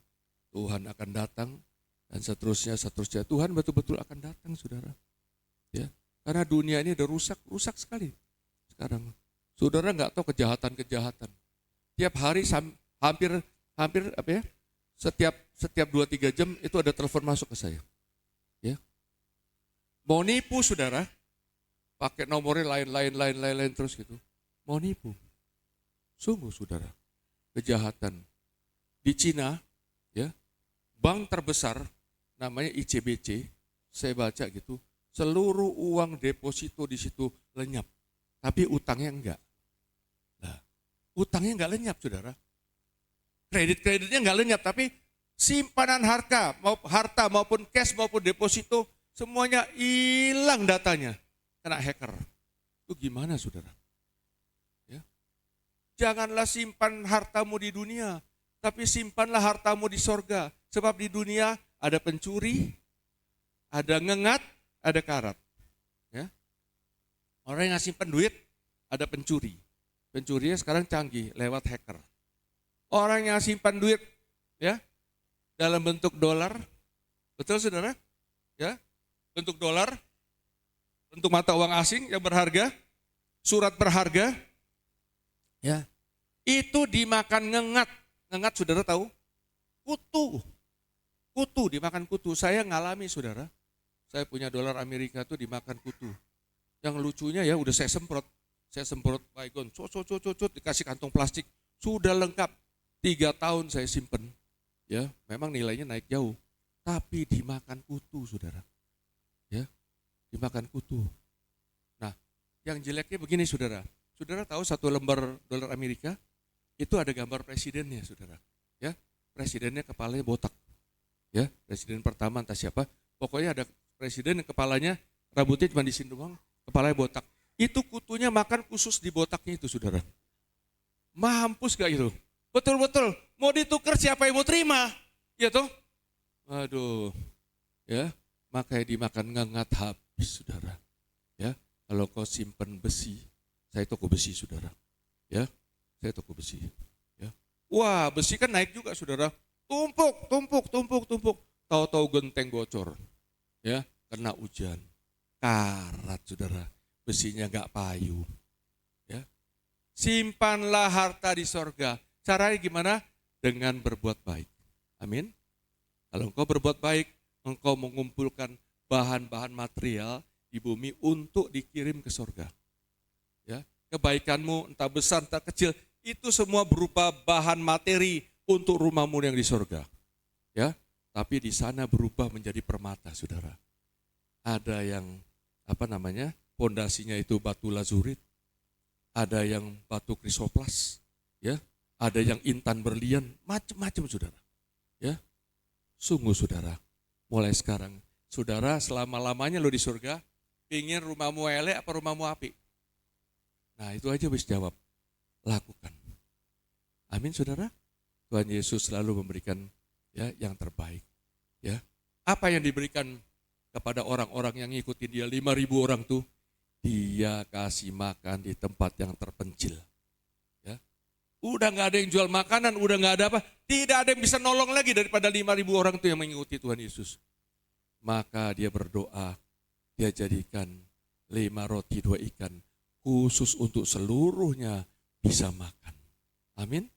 Tuhan akan datang dan seterusnya. Tuhan betul-betul akan datang, saudara. Ya. Karena dunia ini udah rusak sekali sekarang. Saudara nggak tahu kejahatan-kejahatan. Tiap hari hampir setiap 2-3 jam itu ada telepon masuk ke saya. Ya. Mau nipu, saudara. Pakai nomornya lain terus gitu. Mau nipu. Sungguh, saudara. Kejahatan. Di Cina, ya, bank terbesar namanya ICBC, saya baca gitu, seluruh uang deposito di situ lenyap. Tapi utangnya enggak. Nah, utangnya enggak lenyap, saudara. Kreditnya enggak lenyap, tapi simpanan harta maupun cash maupun deposito, semuanya hilang datanya. Kena hacker. Itu gimana, saudara? Ya. Janganlah simpan hartamu di dunia, tapi simpanlah hartamu di sorga. Sebab di dunia ada pencuri, ada ngengat, ada karat. Ya. Orang yang simpan duit, ada pencuri. Pencurinya sekarang canggih, lewat hacker. Orang yang simpan duit, ya, dalam bentuk dolar, betul, saudara? Ya, bentuk dolar, bentuk mata uang asing yang berharga, surat berharga, ya, itu dimakan ngengat. Ngengat, saudara tahu? Kutu dimakan kutu. Saya ngalami, saudara. Saya punya dolar Amerika itu dimakan kutu. Yang lucunya ya udah saya semprot baygon, dikasih kantong plastik, sudah lengkap. 3 tahun saya simpen, ya, memang nilainya naik jauh, tapi dimakan kutu, saudara, ya, dimakan kutu. Nah, yang jeleknya begini, saudara tahu 1 lembar dolar Amerika itu ada gambar presidennya, saudara, ya, presidennya kepalanya botak, ya, presiden pertama entah siapa, pokoknya ada presiden yang kepalanya rambutnya cuma di sini doang, kepalanya botak. Itu kutunya makan khusus di botaknya itu, saudara. Mampus gak itu? Betul-betul. Mau ditukar siapa yang mau terima? Ya toh? Aduh. Ya, makanya dimakan ngengat habis, saudara. Ya, kalau kau simpen besi, saya toko besi, saudara. Ya, saya toko besi. Ya. Wah, besi kan naik juga, saudara. Tumpuk. Tahu-tahu genteng bocor. Ya, kena hujan. Karat, saudara. Besinya gak payu. Ya. Simpanlah harta di sorga. Caranya gimana? Dengan berbuat baik. Amin. Kalau engkau berbuat baik, engkau mengumpulkan bahan-bahan material di bumi untuk dikirim ke sorga. Ya, kebaikanmu entah besar entah kecil, itu semua berupa bahan materi untuk rumahmu yang di sorga. Ya, tapi di sana berubah menjadi permata, saudara. Ada yang pondasinya itu batu lazurit, ada yang batu krisoplas, ya, ada yang intan berlian, macam-macam, saudara. Ya, sungguh saudara, mulai sekarang, saudara selama-lamanya lo di surga, ingin rumahmu elek apa rumahmu api? Nah itu aja bisa jawab, lakukan. Amin saudara. Tuhan Yesus selalu memberikan ya yang terbaik. Ya, apa yang diberikan kepada orang-orang yang ngikutin dia 5.000 orang tuh, dia kasih makan di tempat yang terpencil. Ya, udah nggak ada yang jual makanan, udah nggak ada apa, tidak ada yang bisa nolong lagi daripada 5.000 orang tuh yang mengikuti Tuhan Yesus. Maka dia berdoa, dia jadikan 5 roti 2 ikan khusus untuk seluruhnya bisa makan. Amin.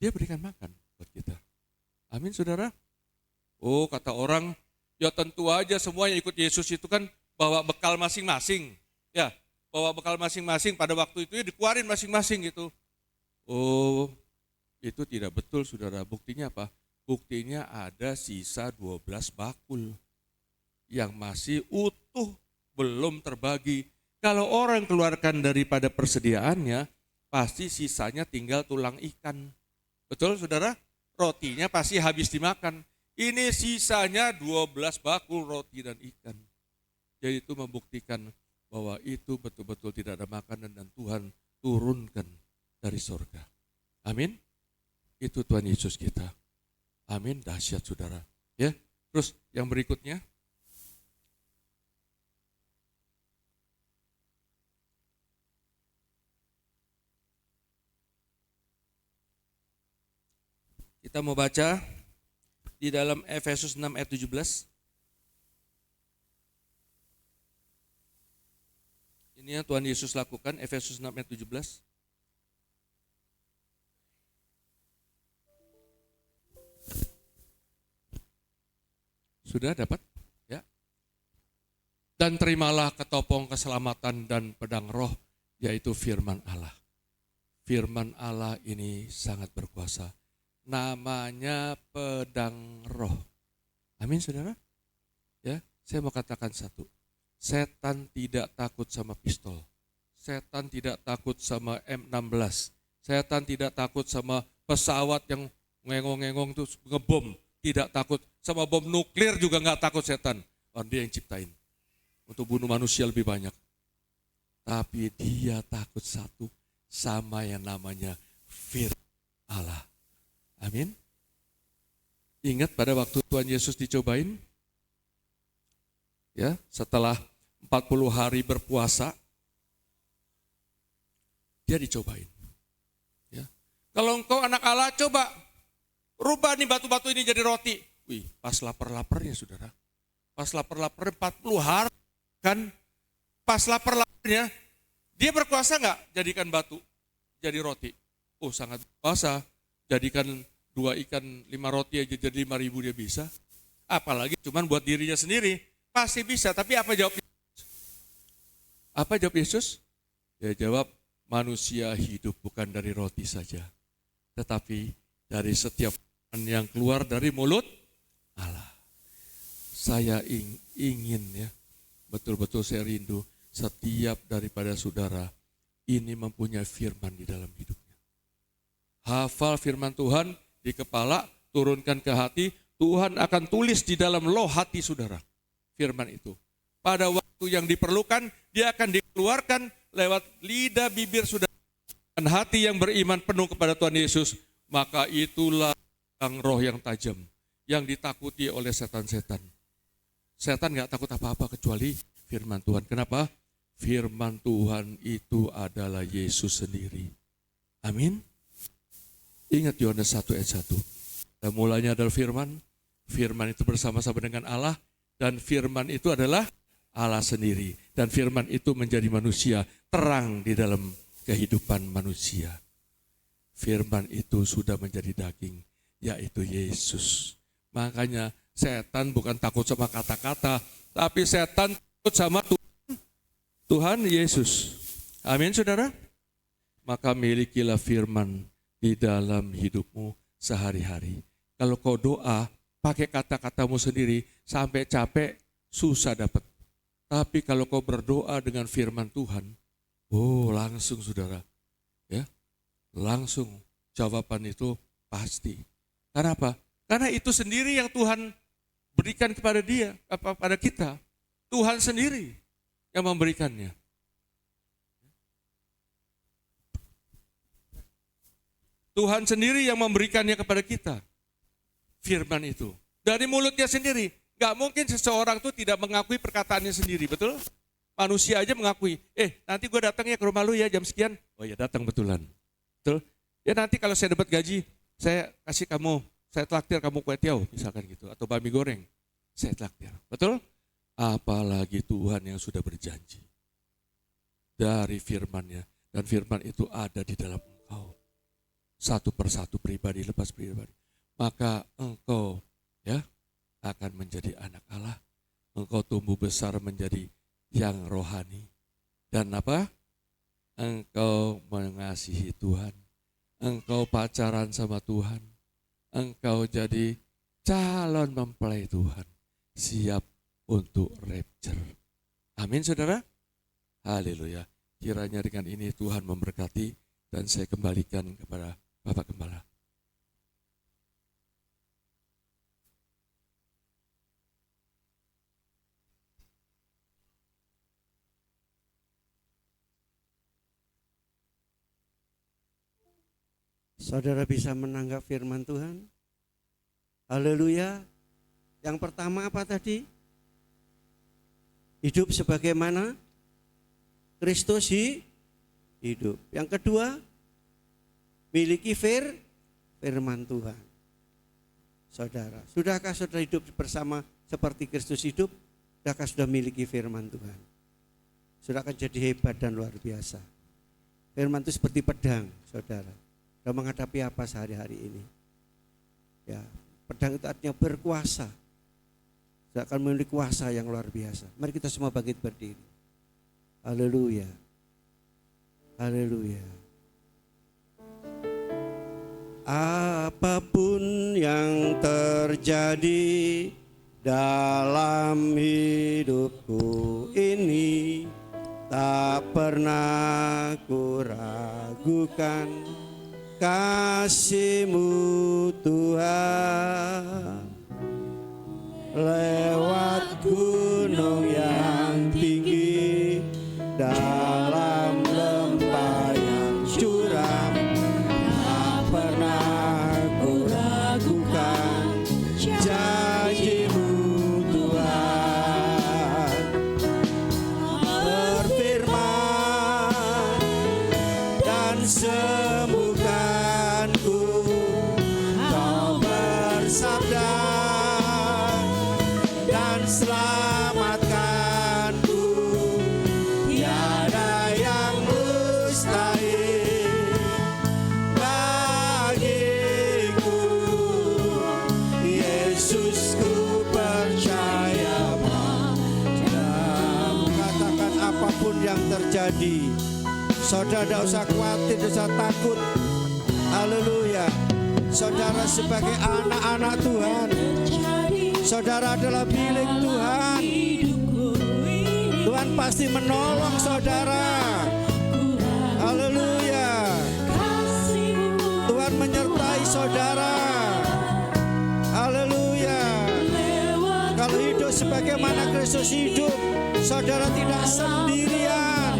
Dia berikan makan buat kita. Amin saudara. Oh kata orang, ya tentu aja semua yang ikut Yesus itu kan bawa bekal masing-masing. Ya, bawa bekal masing-masing, pada waktu itu ya dikeluarin masing-masing gitu. Oh, itu tidak betul saudara. Buktinya apa? Buktinya ada sisa 12 bakul yang masih utuh, belum terbagi. Kalau orang keluarkan daripada persediaannya, pasti sisanya tinggal tulang ikan. Betul saudara? Rotinya pasti habis dimakan. Ini sisanya 12 bakul roti dan ikan. Jadi itu membuktikan bahwa itu betul-betul tidak ada makanan dan Tuhan turunkan dari surga. Amin. Itu Tuhan Yesus kita. Amin, dahsyat saudara. Ya, terus yang berikutnya. Kita mau baca di dalam Efesus 6 ayat 17. Ini yang Tuhan Yesus lakukan, Efesus 6 ayat 17. Sudah dapat? Ya. Dan terimalah ketopong keselamatan dan pedang roh, yaitu firman Allah. Firman Allah ini sangat berkuasa. Namanya pedang roh. Amin saudara. Ya, saya mau katakan satu. Setan tidak takut sama pistol. Setan tidak takut sama M16. Setan tidak takut sama pesawat yang ngengong-ngengong tuh ngebom. Tidak takut sama bom nuklir juga nggak takut setan. Orang dia yang ciptain untuk bunuh manusia lebih banyak. Tapi dia takut satu, sama yang namanya firman Allah. Amin. Ingat pada waktu Tuhan Yesus dicobain, ya, setelah 40 hari berpuasa, dia dicobain. Ya. Kalau engkau anak Allah, coba rubah nih batu-batu ini jadi roti. Wih, pas lapar-laparnya saudara. Pas lapar-lapar 40 hari kan, pas lapar-laparnya, dia berkuasa nggak jadikan batu jadi roti? Oh sangat berkuasa. Jadikan 2 ikan 5 roti aja jadi 5.000 dia bisa. Apalagi cuman buat dirinya sendiri. Pasti bisa, tapi apa jawab Yesus? Apa jawab Yesus? Dia jawab, manusia hidup bukan dari roti saja, tetapi dari setiap yang keluar dari mulut Allah. Saya ingin ya, betul-betul saya rindu setiap daripada saudara ini mempunyai firman di dalam hidupnya. Hafal firman Tuhan di kepala, turunkan ke hati, Tuhan akan tulis di dalam loh hati saudara. Firman itu. Pada waktu yang diperlukan, dia akan dikeluarkan lewat lidah bibir saudara. Dan hati yang beriman penuh kepada Tuhan Yesus, maka itulah roh yang tajam, yang ditakuti oleh setan-setan. Setan gak takut apa-apa kecuali firman Tuhan. Kenapa? Firman Tuhan itu adalah Yesus sendiri. Amin. Ingat Yohanes 1 ayat 1. Dan mulanya adalah firman. Firman itu bersama-sama dengan Allah. Dan firman itu adalah Allah sendiri. Dan firman itu menjadi manusia, terang di dalam kehidupan manusia. Firman itu sudah menjadi daging, yaitu Yesus. Makanya setan bukan takut sama kata-kata, tapi setan takut sama Tuhan Tuhan Yesus. Amin saudara. Maka milikilah firman di dalam hidupmu sehari-hari. Kalau kau doa pakai kata-katamu sendiri sampai capek susah dapat. Tapi kalau kau berdoa dengan firman Tuhan, langsung saudara. Ya. Langsung jawaban itu pasti. Karena apa? Karena itu sendiri yang Tuhan berikan kepada pada kita. Tuhan sendiri yang memberikannya. Tuhan sendiri yang memberikannya kepada kita. Firman itu. Dari mulutnya sendiri. Gak mungkin seseorang itu tidak mengakui perkataannya sendiri, betul? Manusia aja mengakui, nanti gue datang ya ke rumah lu ya jam sekian. Oh ya datang betulan. Betul? Ya nanti kalau saya dapat gaji, saya kasih kamu, saya traktir kamu kue tiaw misalkan gitu. Atau bami goreng, saya traktir. Betul? Apalagi Tuhan yang sudah berjanji. Dari firman-Nya. Dan firman itu ada di dalam engkau. Satu persatu pribadi lepas pribadi. Maka engkau ya akan menjadi anak Allah. Engkau tumbuh besar menjadi yang rohani. Dan apa? Engkau mengasihi Tuhan. Engkau pacaran sama Tuhan. Engkau jadi calon mempelai Tuhan. Siap untuk rapture. Amin saudara. Haleluya. Kiranya dengan ini Tuhan memberkati dan saya kembalikan kepada Bapak Gembala. Saudara bisa menanggap firman Tuhan? Haleluya. Yang pertama apa tadi? Hidup sebagaimana Kristus hidup. Yang kedua, miliki firman Tuhan. Saudara, sudahkah saudara hidup bersama seperti Kristus hidup? Sudahkah sudah miliki firman Tuhan? Sudah akan jadi hebat dan luar biasa. Firman itu seperti pedang, saudara. Sudah menghadapi apa sehari-hari ini? Ya, pedang itu artinya berkuasa. Sudah akan memiliki kuasa yang luar biasa. Mari kita semua bangkit berdiri. Haleluya. Haleluya. Apapun yang terjadi dalam hidupku ini, tak pernah ku ragukan kasih-Mu Tuhan. Lewat gunung yang tinggi, dalam lembah yang curam, tak pernah ku ragukan janji-Mu Tuhan. Berfirman dan sembuhkanku, Kau bersabda dan selamatkanku. Tiada yang mustahil bagiku. Yesus, ku percaya padamu. Katakan apapun yang terjadi, saudara tidak usah khawatir, tidak usah takut. Haleluya. Saudara sebagai anak-anak Tuhan, saudara adalah milik Tuhan. Tuhan pasti menolong saudara. Haleluya. Tuhan menyertai saudara. Haleluya. Kalau hidup sebagaimana Kristus hidup, saudara tidak sendirian.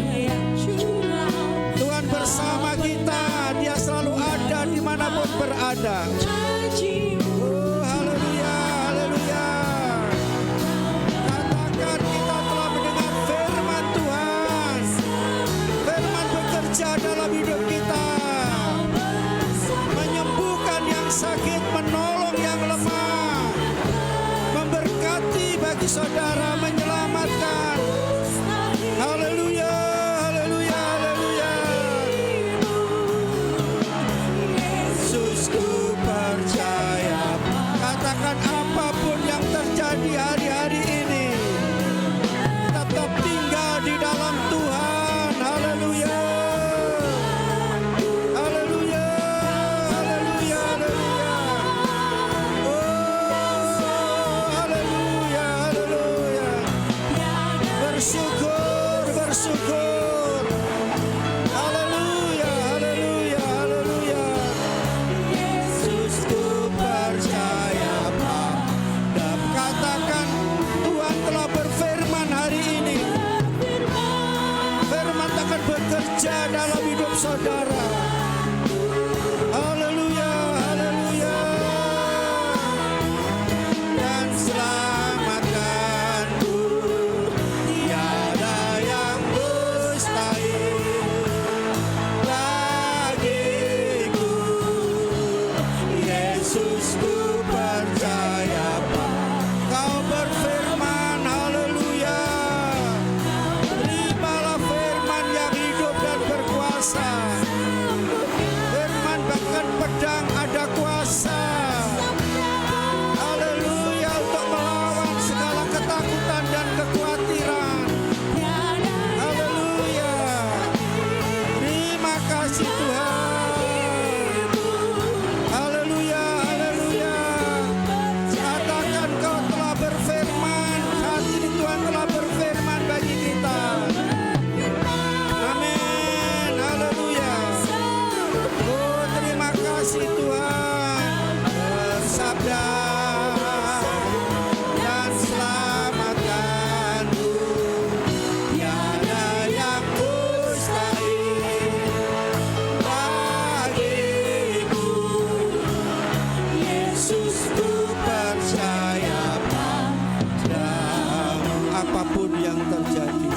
Tuhan bersama kita. Dia selalu ada dimanapun berada. Haleluya, haleluya. Katakan kita telah mendengar firman Tuhan. Firman bekerja dalam hidup kita, menyembuhkan yang sakit, menolong yang lemah, memberkati bagi saudara, menyelamatkan. Haleluya, haleluya, haleluya. Yesus, ku percaya bekerja dalam hidup saudara. Haleluya, haleluya. Dan selamatkanku, tiada yang mustahil bagiku. Yesus, ku percaya Kau berfirman, haleluya. Terimalah firman yang hidup dan berkuasa. Firman bahkan pedang ada kuasa. Haleluya, untuk melawan segala ketakutan dan kekhawatiran. Haleluya. Terima kasih Tuhan. Haleluya, haleluya. Katakan Kau telah berfirman. Saat ini Tuhan telah berfirman bagi kita. Amin. Haleluya. Oh, terima kasih Tuhan. Bersabda dan selamatkanku, tiada yang mustahil bagiku. Yesus, ku percaya padamu. Apapun yang terjadi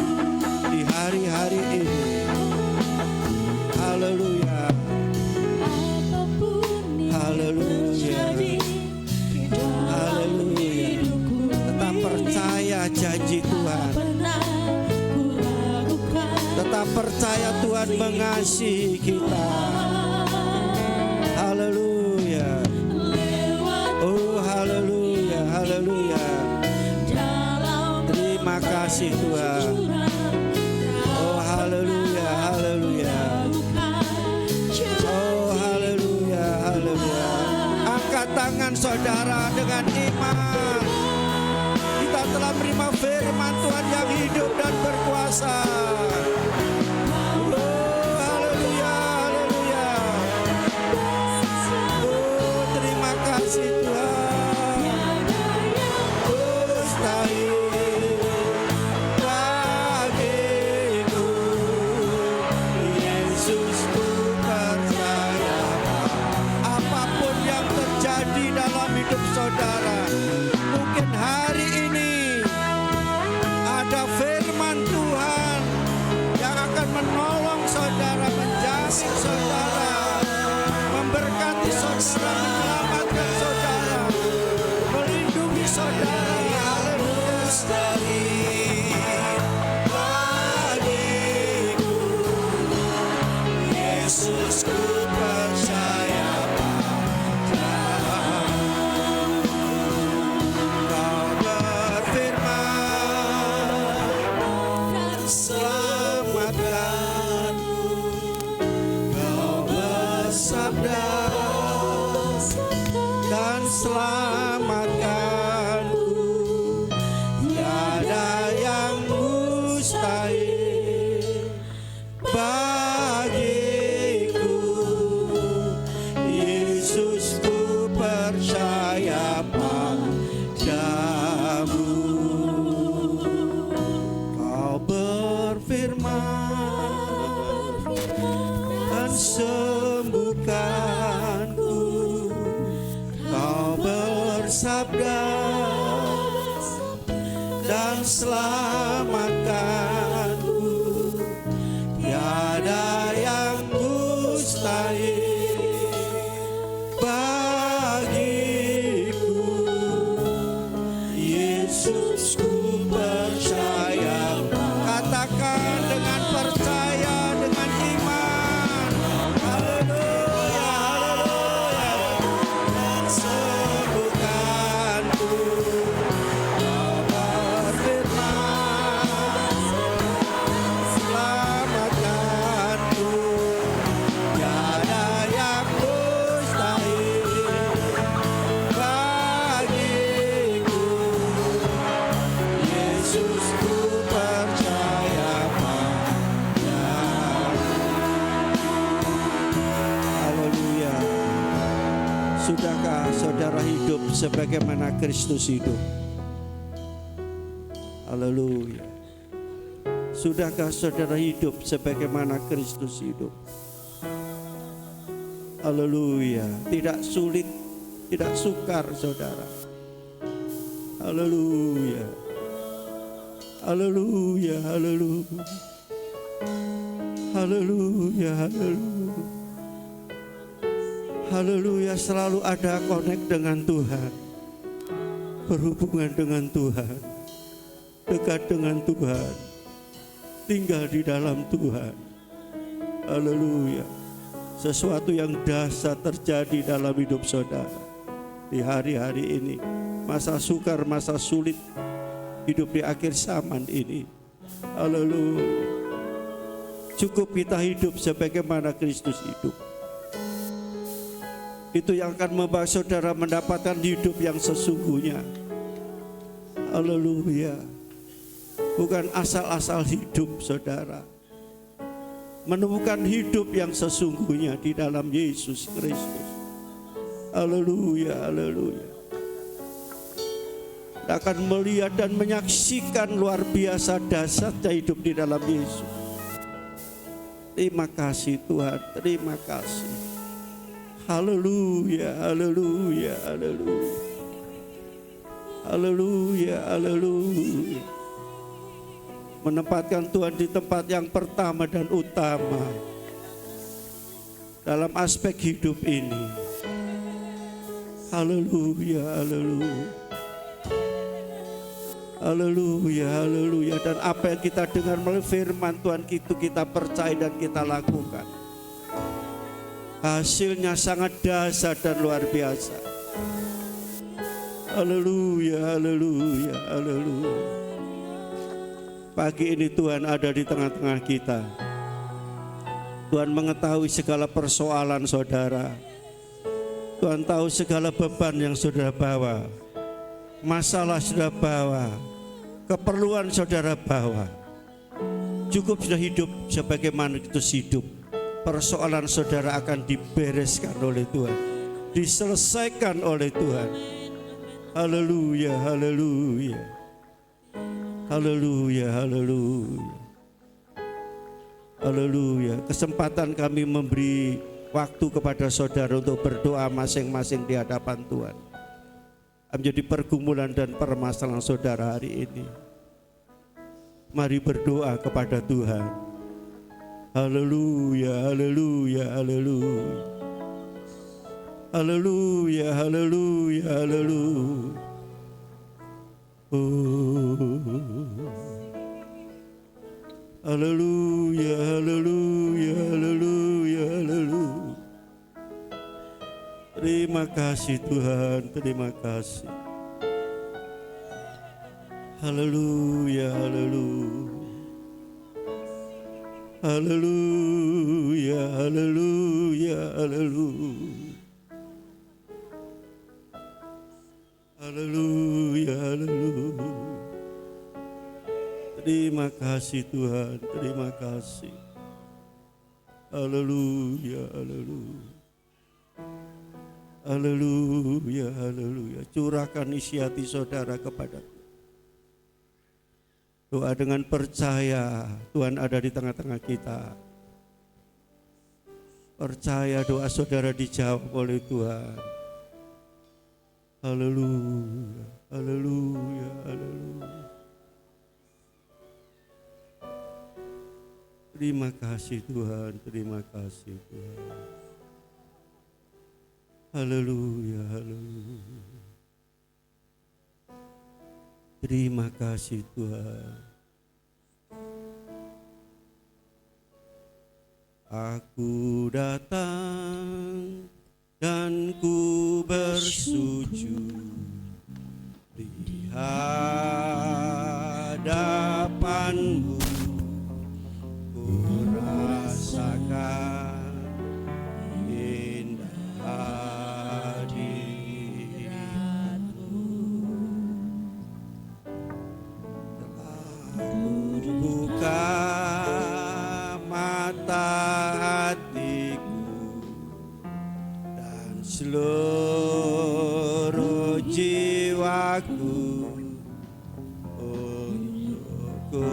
di hari-hari ini, haleluya, haleluya, haleluya. Tetap percaya janji Tuhan. Tetap percaya Tuhan mengasihi kita. Haleluya. Oh, haleluya, haleluya. Terima kasih Tuhan. Oh, haleluya, haleluya. Oh, haleluya, haleluya. Angkat tangan saudara dengan iman. Kita telah menerima firman Tuhan yang hidup dan berkuasa. Oh, haleluya, haleluya. Oh, terima kasih Tuhan. Mustahil bagiku. Yesus, ku percaya. Apapun yang terjadi dalam hidup saudara, mungkin hari ini ada firman Tuhan yang akan menolong saudara, menjamin saudara, memberkati saudara, menyelamatkan saudara, melindungi saudara. Bagiku, Yesus, ku percaya padamu. Kau berfirman dan selamatkanku. Kau bersabda dan selamatkanku. Tiada yang mustahil bagiku. Yesus, ku percaya padamu. Kau berfirman dan sembuhkanku. Kau bersabda dan selamatkanku. Tiada yang mustahil bagiku. Yesus, ku percaya. Katakan dengan percaya, dengan iman. Haleluya, haleluya. Sembuhkanku. Kau berfirman, selamatkanku. Tiada yang mustahil bagiku. Yesus, ku percaya padamu. Haleluya. Sudahkah saudara hidup sebagaimana Kristus hidup? Haleluya. Sudahkah saudara hidup sebagaimana Kristus hidup? Haleluya. Tidak sulit, tidak sukar saudara. Haleluya. Haleluya, haleluya. Haleluya, haleluya. Haleluya, selalu ada connect dengan Tuhan. Berhubungan dengan Tuhan. Dekat dengan Tuhan. Tinggal di dalam Tuhan. Haleluya. Sesuatu yang dahsyat terjadi dalam hidup saudara. Di hari-hari ini. Masa sukar, masa sulit. Hidup di akhir zaman ini. Haleluya. Cukup kita hidup sebagaimana Kristus hidup. Itu yang akan membawa saudara mendapatkan hidup yang sesungguhnya. Haleluya. Bukan asal-asal hidup saudara. Menemukan hidup yang sesungguhnya di dalam Yesus Kristus. Haleluya, haleluya. Kita akan melihat dan menyaksikan luar biasa dahsyatnya hidup di dalam Yesus. Terima kasih Tuhan, terima kasih. Haleluya, haleluya, haleluya. Haleluya, haleluya. Menempatkan Tuhan di tempat yang pertama dan utama dalam aspek hidup ini. Haleluya, haleluya. Haleluya, haleluya. Dan apa yang kita dengar melalui firman Tuhan itu kita percaya dan kita lakukan. Hasilnya sangat dahsyat dan luar biasa. Haleluya, haleluya, haleluya. Pagi ini Tuhan ada di tengah-tengah kita. Tuhan mengetahui segala persoalan saudara. Tuhan tahu segala beban yang saudara bawa. Masalah saudara bawa. Keperluan saudara bawa. Cukup sudah hidup sebagaimana kita hidup. Persoalan saudara akan dibereskan oleh Tuhan. Diselesaikan oleh Tuhan. Haleluya, haleluya. Haleluya, haleluya. Haleluya. Kesempatan kami memberi waktu kepada saudara untuk berdoa masing-masing di hadapan Tuhan. Menjadi pergumulan dan permasalahan saudara hari ini. Mari berdoa kepada Tuhan. Haleluya, haleluya, haleluya. Haleluya, haleluya, haleluya. Oh. Haleluya, haleluya, haleluya, haleluya. Terima kasih Tuhan, terima kasih. Haleluya, haleluya. Haleluya, haleluya, haleluya. Haleluya, haleluya. Terima kasih Tuhan, terima kasih. Haleluya, haleluya. Haleluya, haleluya. Curahkan isi hati saudara kepada Tuhan. Doa dengan percaya Tuhan ada di tengah-tengah kita. Percaya doa saudara dijawab oleh Tuhan. Haleluya, haleluya, haleluya. Terima kasih Tuhan, terima kasih Tuhan. Haleluya, haleluya. Terima kasih Tuhan. Aku datang dan ku bersujud di hadapan-Mu. Ku rasakan indah hadirat-Mu. Telah buka mata hatiku dan seluruh jiwaku untuk ku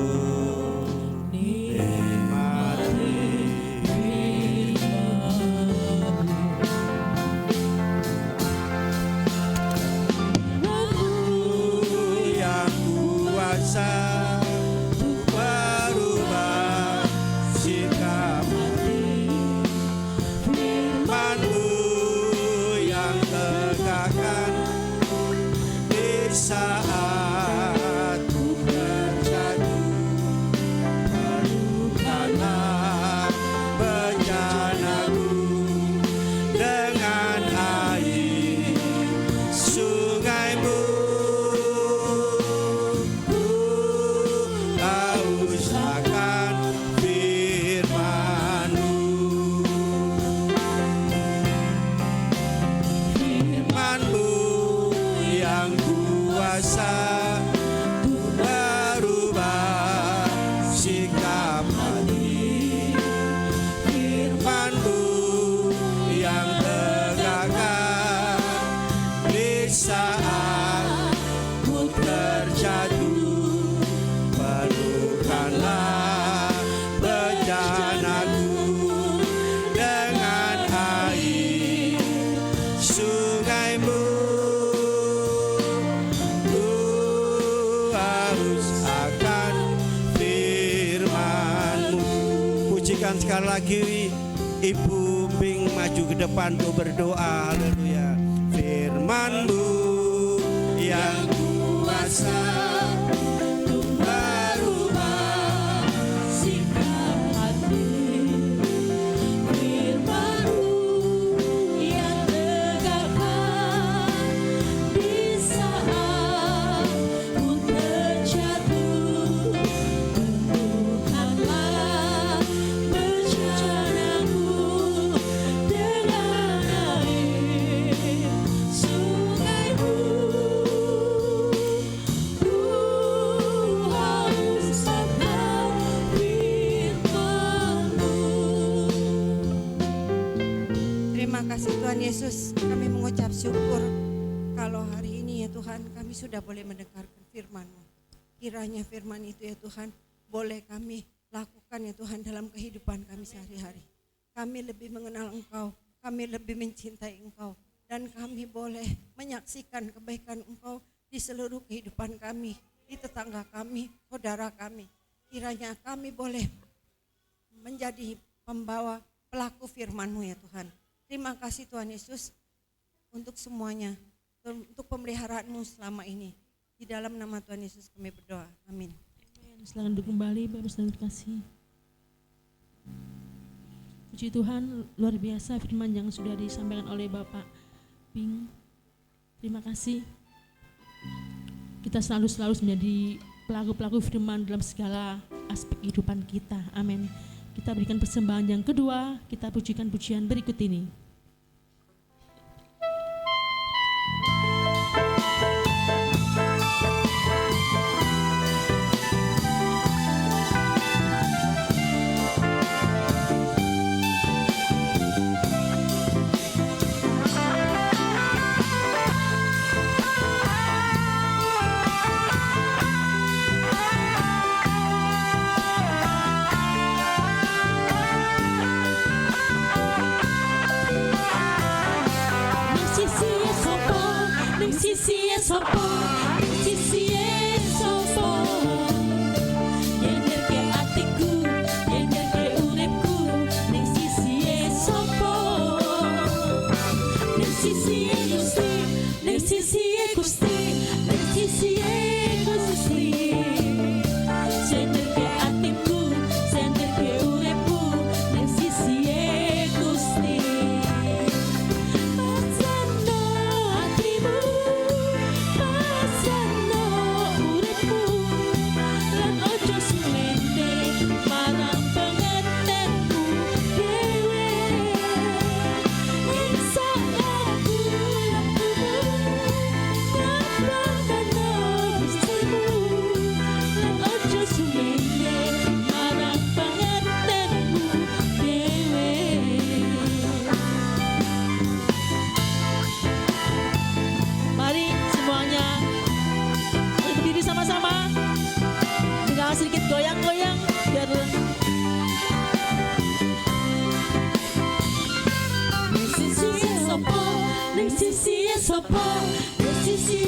Tuhan, sekali lagi Ibu Ping maju ke depan untuk berdoa. Haleluya. Firman-Mu yang kuasa untuk merubah sikap hati, firman-Mu yang tegakkan di saat ku terjatuh. Tentukanlah bencanaku dengan air sungai-Mu. Ku haus akan firman-Mu. Terima kasih Tuhan Yesus, kami mengucap syukur kalau hari ini ya Tuhan kami sudah boleh mendengarkan firman-Mu. Kiranya firman itu ya Tuhan boleh kami lakukan ya Tuhan dalam kehidupan kami sehari-hari. Kami lebih mengenal Engkau, kami lebih mencintai Engkau, dan kami boleh menyaksikan kebaikan Engkau di seluruh kehidupan kami, di tetangga kami, saudara kami. Kiranya kami boleh menjadi pembawa pelaku firman-Mu ya Tuhan. Terima kasih Tuhan Yesus untuk semuanya, untuk pemeliharaan-Mu selama ini. Di dalam nama Tuhan Yesus kami berdoa. Amin. Silakan duduk kembali, Bapak Ibu terima kasih. Puji Tuhan, luar biasa firman yang sudah disampaikan oleh Bapak Ping. Terima kasih. Kita selalu menjadi pelaku-pelaku firman dalam segala aspek kehidupan kita. Amin. Kita berikan persembahan yang kedua, kita pujikan pujian berikut ini. Sisi sopo, sisi sopo, nyenderke atiku, nyenderke uripku, ning sisi sopo, ning sisi Gusti, ning sisi Gusti, ning sisi Gusti, nyenderke atiku, nyenderke uripku, ning sisi Gusti. Sedikit goyang-goyang biar ning sisi sopo, ning sisi sopo, ning sisi